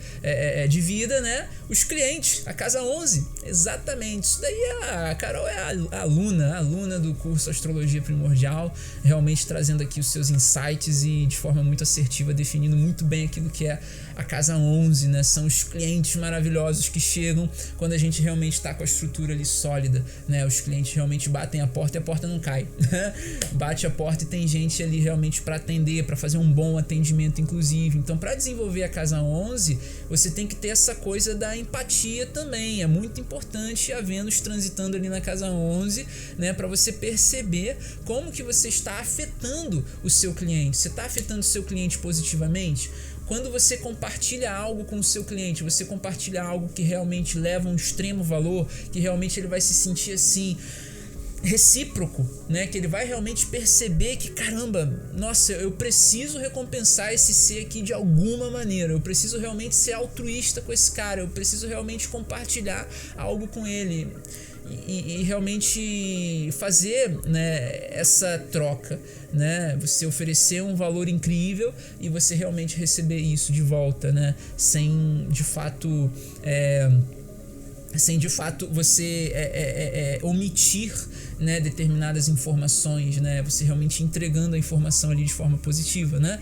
de vida, né? Os clientes, a casa 11, exatamente. Isso daí a Carol é a aluna do curso Astrologia Primordial, realmente trazendo aqui os seus insights e de forma muito assertiva, definindo muito bem aquilo que é a casa 11, né? São os clientes maravilhosos que chegam quando a gente realmente está com a estrutura ali sólida, né? Os clientes realmente batem a porta e a porta não cai. Bate a porta e tem gente ali realmente para atender, para fazer um bom atendimento, inclusive. Então, para desenvolver a casa 11, você tem que ter essa coisa da empatia também. É muito importante a Vênus transitando ali na casa 11, né? Para você perceber como que você está afetando o seu cliente. Você está afetando o seu cliente positivamente? Quando você compartilha algo com o seu cliente, você compartilha algo que realmente leva um extremo valor, que realmente ele vai se sentir assim, recíproco, né? Que ele vai realmente perceber que, caramba, nossa, eu preciso recompensar esse ser aqui de alguma maneira, eu preciso realmente ser altruísta com esse cara, eu preciso realmente compartilhar algo com ele. E realmente fazer, né, essa troca, né, você oferecer um valor incrível e você realmente receber isso de volta, né, sem de fato você omitir, né, determinadas informações, né, você realmente entregando a informação ali de forma positiva, né.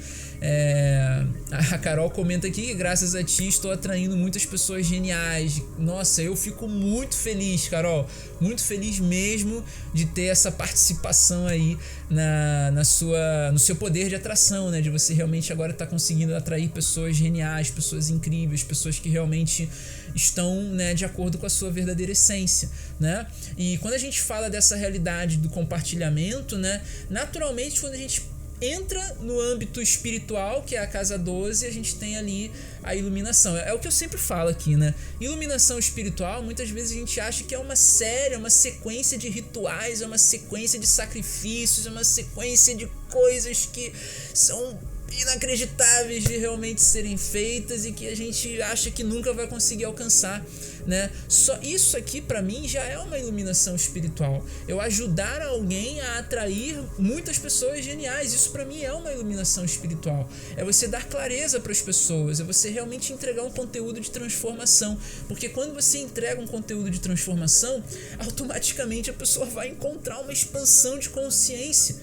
A Carol comenta aqui que graças a ti estou atraindo muitas pessoas geniais. Nossa, eu fico muito feliz, Carol, muito feliz mesmo de ter essa participação aí no seu poder de atração, né, de você realmente agora estar conseguindo atrair pessoas geniais, pessoas incríveis, pessoas que realmente estão, né, de acordo com a sua verdadeira essência, né? E quando a gente fala dessa realidade do compartilhamento, né, naturalmente quando a gente entra no âmbito espiritual, que é a casa 12, a gente tem ali a iluminação. É o que eu sempre falo aqui, né? Iluminação espiritual, muitas vezes a gente acha que é uma série, uma sequência de rituais, é uma sequência de sacrifícios, é uma sequência de coisas que são inacreditáveis de realmente serem feitas e que a gente acha que nunca vai conseguir alcançar, né? Só isso aqui para mim já é uma iluminação espiritual. Eu ajudar alguém a atrair muitas pessoas geniais, isso para mim é uma iluminação espiritual. É você dar clareza para as pessoas, é você realmente entregar um conteúdo de transformação, porque quando você entrega um conteúdo de transformação, automaticamente a pessoa vai encontrar uma expansão de consciência.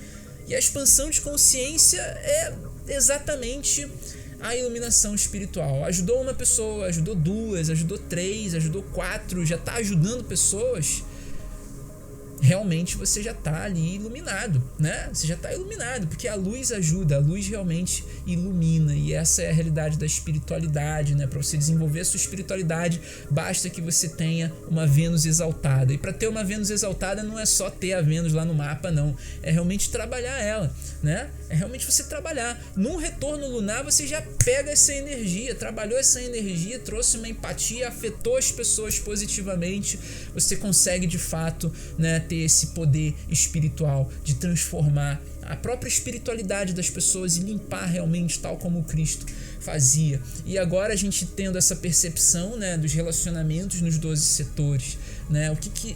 E a expansão de consciência é exatamente a iluminação espiritual. Ajudou uma pessoa, ajudou duas, ajudou três, ajudou quatro, já está ajudando pessoas. Realmente você já está ali iluminado, né? Você já está iluminado, porque a luz ajuda, a luz realmente ilumina, e essa é a realidade da espiritualidade, né? Para você desenvolver a sua espiritualidade, basta que você tenha uma Vênus exaltada, e para ter uma Vênus exaltada não é só ter a Vênus lá no mapa, não, é realmente trabalhar ela, né? É realmente você trabalhar. Num retorno lunar você já pega essa energia, trabalhou essa energia, trouxe uma empatia, afetou as pessoas positivamente, você consegue de fato, né, ter esse poder espiritual de transformar a própria espiritualidade das pessoas e limpar realmente, tal como o Cristo fazia. E agora a gente tendo essa percepção, né, dos relacionamentos nos 12 setores, né? O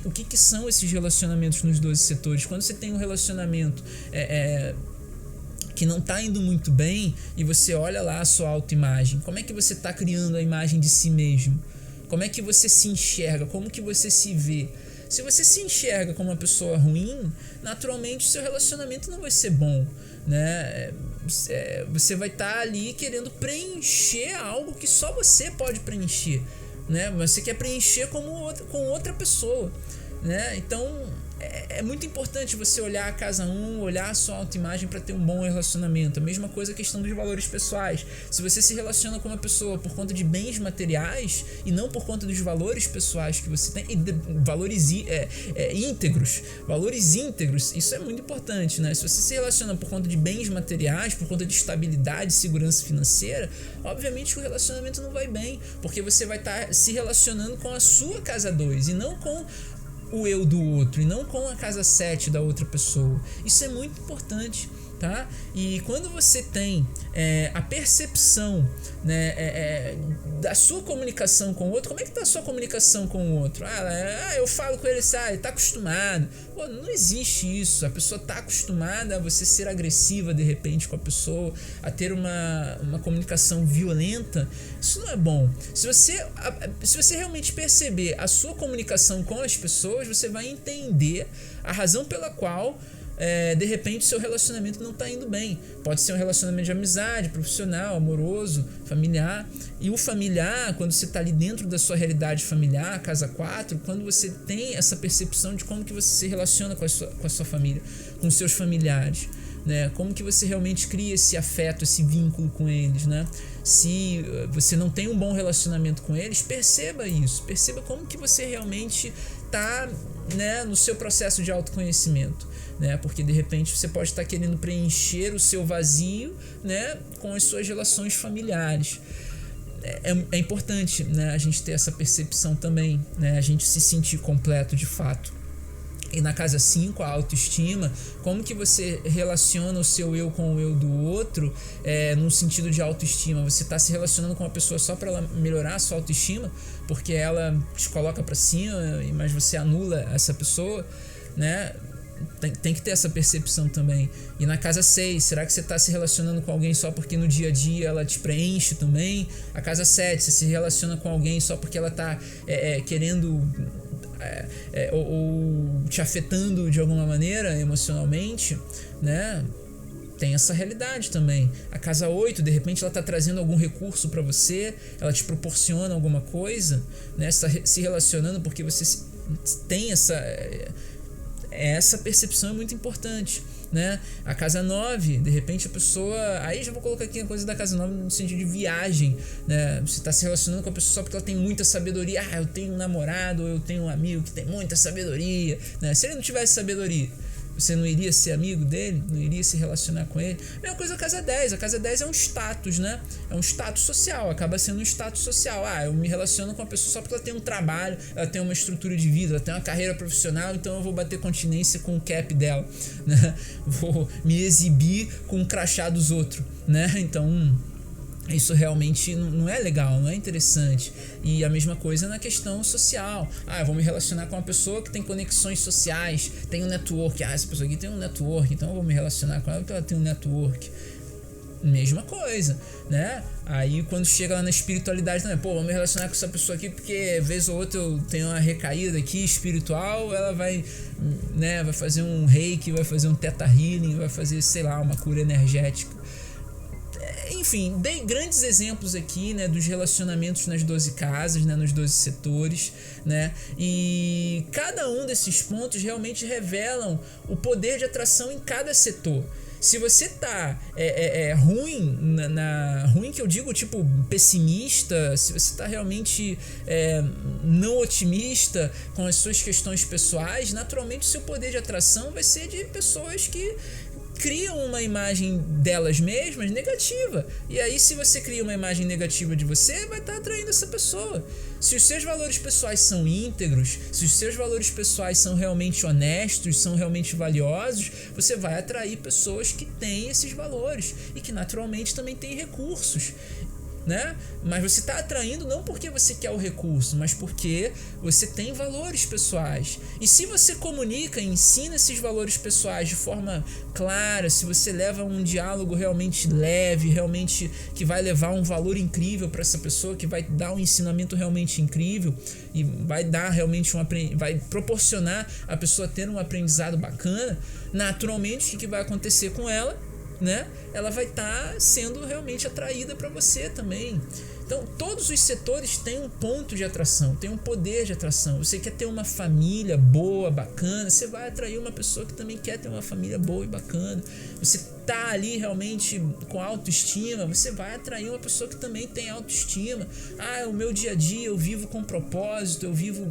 que são esses relacionamentos nos 12 setores? Quando você tem um relacionamento que não está indo muito bem e você olha lá a sua autoimagem, como é que você está criando a imagem de si mesmo? Como é que você se enxerga? Como que você se vê? Se você se enxerga como uma pessoa ruim, naturalmente o seu relacionamento não vai ser bom, né? Você vai estar ali querendo preencher algo que só você pode preencher, né? Mas você quer preencher com outra pessoa. né? Então é muito importante você olhar a casa 1, olhar a sua autoimagem para ter um bom relacionamento. A mesma coisa a questão dos valores pessoais. Se você se relaciona com uma pessoa por conta de bens materiais e não por conta dos valores pessoais que você tem, valores íntegros, isso é muito importante, né? Se você se relaciona por conta de bens materiais, por conta de estabilidade, segurança financeira, obviamente que o relacionamento não vai bem, porque você vai estar se relacionando com a sua casa 2 e não com o eu do outro, e não com a casa 7 da outra pessoa. Isso é muito importante, tá? E quando você tem a percepção, né, da sua comunicação com o outro, como é que tá a sua comunicação com o outro? Eu falo com ele assim, ele tá acostumado. Pô, não existe isso. A pessoa tá acostumada a você ser agressiva de repente com a pessoa, a ter uma comunicação violenta. Isso não é bom. Se você realmente perceber a sua comunicação com as pessoas, você vai entender a razão pela qual de repente seu relacionamento não está indo bem. Pode ser um relacionamento de amizade, profissional, amoroso, familiar. E o familiar, quando você está ali dentro da sua realidade familiar, casa 4, quando você tem essa percepção de como que você se relaciona com a sua família, com os seus familiares, né? Como que você realmente cria esse afeto, esse vínculo com eles, né? Se você não tem um bom relacionamento com eles, perceba isso, perceba como que você realmente está, né, no seu processo de autoconhecimento, né? Porque de repente você pode estar querendo preencher o seu vazio, né, com as suas relações familiares. É importante, né, a gente ter essa percepção também, né, a gente se sentir completo de fato. E na casa 5, a autoestima, como que você relaciona o seu eu com o eu do outro, num sentido de autoestima? Você está se relacionando com uma pessoa só para ela melhorar a sua autoestima, porque ela te coloca para cima, mas você anula essa pessoa, né? Tem que ter essa percepção também. E na casa 6, será que você está se relacionando com alguém só porque no dia a dia ela te preenche também? A casa 7, você se relaciona com alguém só porque ela está querendo ou te afetando de alguma maneira emocionalmente, né? Tem essa realidade também. A casa 8, de repente ela está trazendo algum recurso para você, ela te proporciona alguma coisa, né? Você está se relacionando porque você tem essa percepção, é muito importante, né? A casa 9, de repente a pessoa, aí já vou colocar aqui a coisa da casa 9 no sentido de viagem, né? Você está se relacionando com a pessoa só porque ela tem muita sabedoria. Eu tenho um namorado, ou eu tenho um amigo que tem muita sabedoria, né? Se ele não tivesse sabedoria, você não iria ser amigo dele? Não iria se relacionar com ele? Mesma coisa a casa 10. A casa 10 é um status, né? É um status social. Acaba sendo um status social. Eu me relaciono com a pessoa só porque ela tem um trabalho, ela tem uma estrutura de vida, ela tem uma carreira profissional, então eu vou bater continência com o cap dela, né? Vou me exibir com o crachá dos outros, né? Então isso realmente não é legal, não é interessante. E a mesma coisa na questão social. Eu vou me relacionar com uma pessoa que tem conexões sociais, tem um network. Essa pessoa aqui tem um network, então eu vou me relacionar com ela porque ela tem um network. Mesma coisa, né? Aí quando chega lá na espiritualidade também, vou me relacionar com essa pessoa aqui porque vez ou outra eu tenho uma recaída aqui espiritual, ela vai, né, vai fazer um reiki, vai fazer um theta healing, vai fazer, sei lá, uma cura energética. Enfim, dei grandes exemplos aqui, né, dos relacionamentos nas 12 casas, né, nos 12 setores, né, e cada um desses pontos realmente revelam o poder de atração em cada setor. Se você tá ruim, ruim que eu digo, tipo, pessimista, se você tá realmente não otimista com as suas questões pessoais, naturalmente o seu poder de atração vai ser de pessoas que criam uma imagem delas mesmas negativa. E aí, se você cria uma imagem negativa de você, vai estar atraindo essa pessoa. Se os seus valores pessoais são íntegros, se os seus valores pessoais são realmente honestos, são realmente valiosos, você vai atrair pessoas que têm esses valores e que naturalmente também têm recursos, né? Mas você está atraindo não porque você quer o recurso, mas porque você tem valores pessoais. E se você comunica e ensina esses valores pessoais de forma clara, se você leva um diálogo realmente leve, realmente que vai levar um valor incrível para essa pessoa, que vai dar um ensinamento realmente incrível e vai dar realmente vai proporcionar a pessoa ter um aprendizado bacana, naturalmente o que vai acontecer com ela, né? Ela vai estar sendo realmente atraída para você também. Então, todos os setores têm um ponto de atração, têm um poder de atração. Você quer ter uma família boa, bacana, você vai atrair uma pessoa que também quer ter uma família boa e bacana. Você tá ali realmente com autoestima, você vai atrair uma pessoa que também tem autoestima. O meu dia a dia eu vivo com propósito, eu vivo,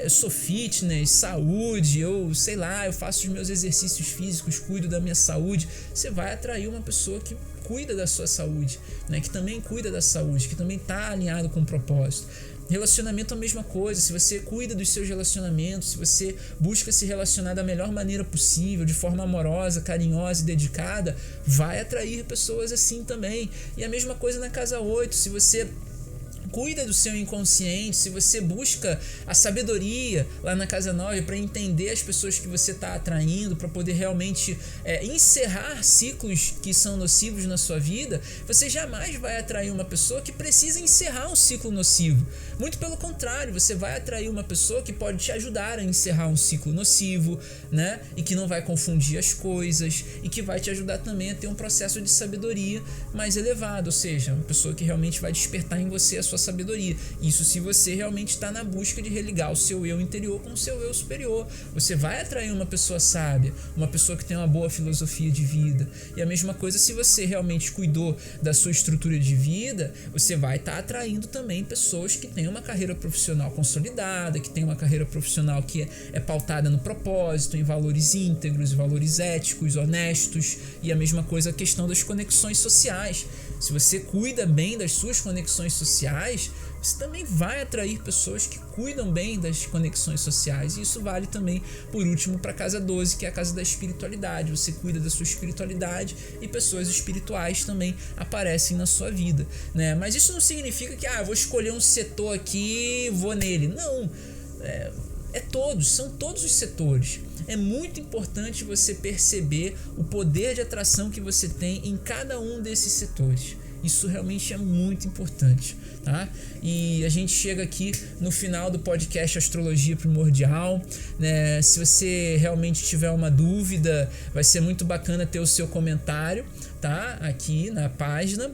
eu sou fitness, saúde, eu sei lá, eu faço os meus exercícios físicos, cuido da minha saúde. Você vai atrair uma pessoa que cuida da sua saúde, né? Que também cuida da saúde, que também está alinhado com o propósito. Relacionamento é a mesma coisa. Se você cuida dos seus relacionamentos, se você busca se relacionar da melhor maneira possível, de forma amorosa, carinhosa e dedicada, vai atrair pessoas assim também. E a mesma coisa na casa 8, se você cuida do seu inconsciente, se você busca a sabedoria lá na casa 9 para entender as pessoas que você está atraindo, para poder realmente encerrar ciclos que são nocivos na sua vida, você jamais vai atrair uma pessoa que precisa encerrar um ciclo nocivo. Muito pelo contrário, você vai atrair uma pessoa que pode te ajudar a encerrar um ciclo nocivo, né? E que não vai confundir as coisas e que vai te ajudar também a ter um processo de sabedoria mais elevado, ou seja, uma pessoa que realmente vai despertar em você a sua sabedoria. Isso se você realmente está na busca de religar o seu eu interior com o seu eu superior. Você vai atrair uma pessoa sábia, uma pessoa que tem uma boa filosofia de vida. E a mesma coisa se você realmente cuidou da sua estrutura de vida, você vai estar atraindo também pessoas que têm uma carreira profissional consolidada, que tem uma carreira profissional que é pautada no propósito, em valores íntegros, valores éticos, honestos. E a mesma coisa a questão das conexões sociais. Se você cuida bem das suas conexões sociais, você também vai atrair pessoas que cuidam bem das conexões sociais. E isso vale também, por último, para a casa 12, que é a casa da espiritualidade. Você cuida da sua espiritualidade e pessoas espirituais também aparecem na sua vida, né? Mas isso não significa que vou escolher um setor aqui e vou nele. Não, são todos os setores. É muito importante você perceber o poder de atração que você tem em cada um desses setores. Isso realmente é muito importante, tá? E a gente chega aqui no final do podcast Astrologia Primordial, né? Se você realmente tiver uma dúvida, vai ser muito bacana ter o seu comentário, tá? Aqui na página.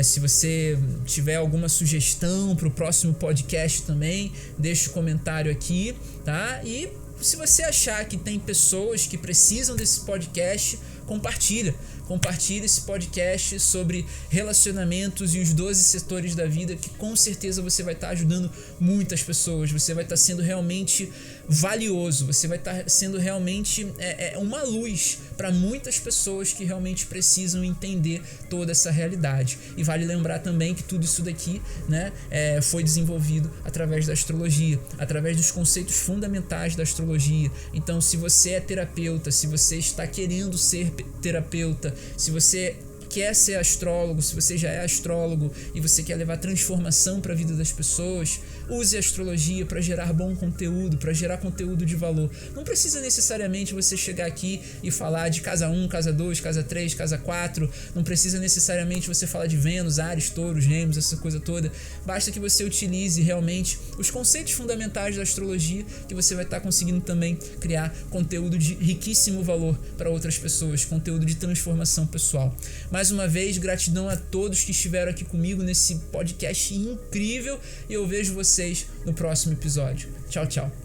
Se você tiver alguma sugestão para o próximo podcast também, deixa o comentário aqui, tá? E se você achar que tem pessoas que precisam desse podcast, compartilha esse podcast sobre relacionamentos e os 12 setores da vida, que com certeza você vai estar ajudando muitas pessoas. Você vai estar sendo realmente valioso, você vai estar sendo realmente uma luz para muitas pessoas que realmente precisam entender toda essa realidade. E vale lembrar também que tudo isso daqui, né, foi desenvolvido através da astrologia, através dos conceitos fundamentais da astrologia. Então, se você é terapeuta, se você está querendo ser terapeuta, se você quer ser astrólogo, se você já é astrólogo e você quer levar transformação para a vida das pessoas, use a astrologia para gerar bom conteúdo, para gerar conteúdo de valor. Não precisa necessariamente você chegar aqui e falar de casa 1, casa 2, casa 3, casa 4, não precisa necessariamente você falar de Vênus, Áries, Touros, Gêmeos, essa coisa toda. Basta que você utilize realmente os conceitos fundamentais da astrologia, que você vai estar conseguindo também criar conteúdo de riquíssimo valor para outras pessoas, conteúdo de transformação pessoal. Mais uma vez, gratidão a todos que estiveram aqui comigo nesse podcast incrível e eu vejo vocês no próximo episódio. Tchau, tchau.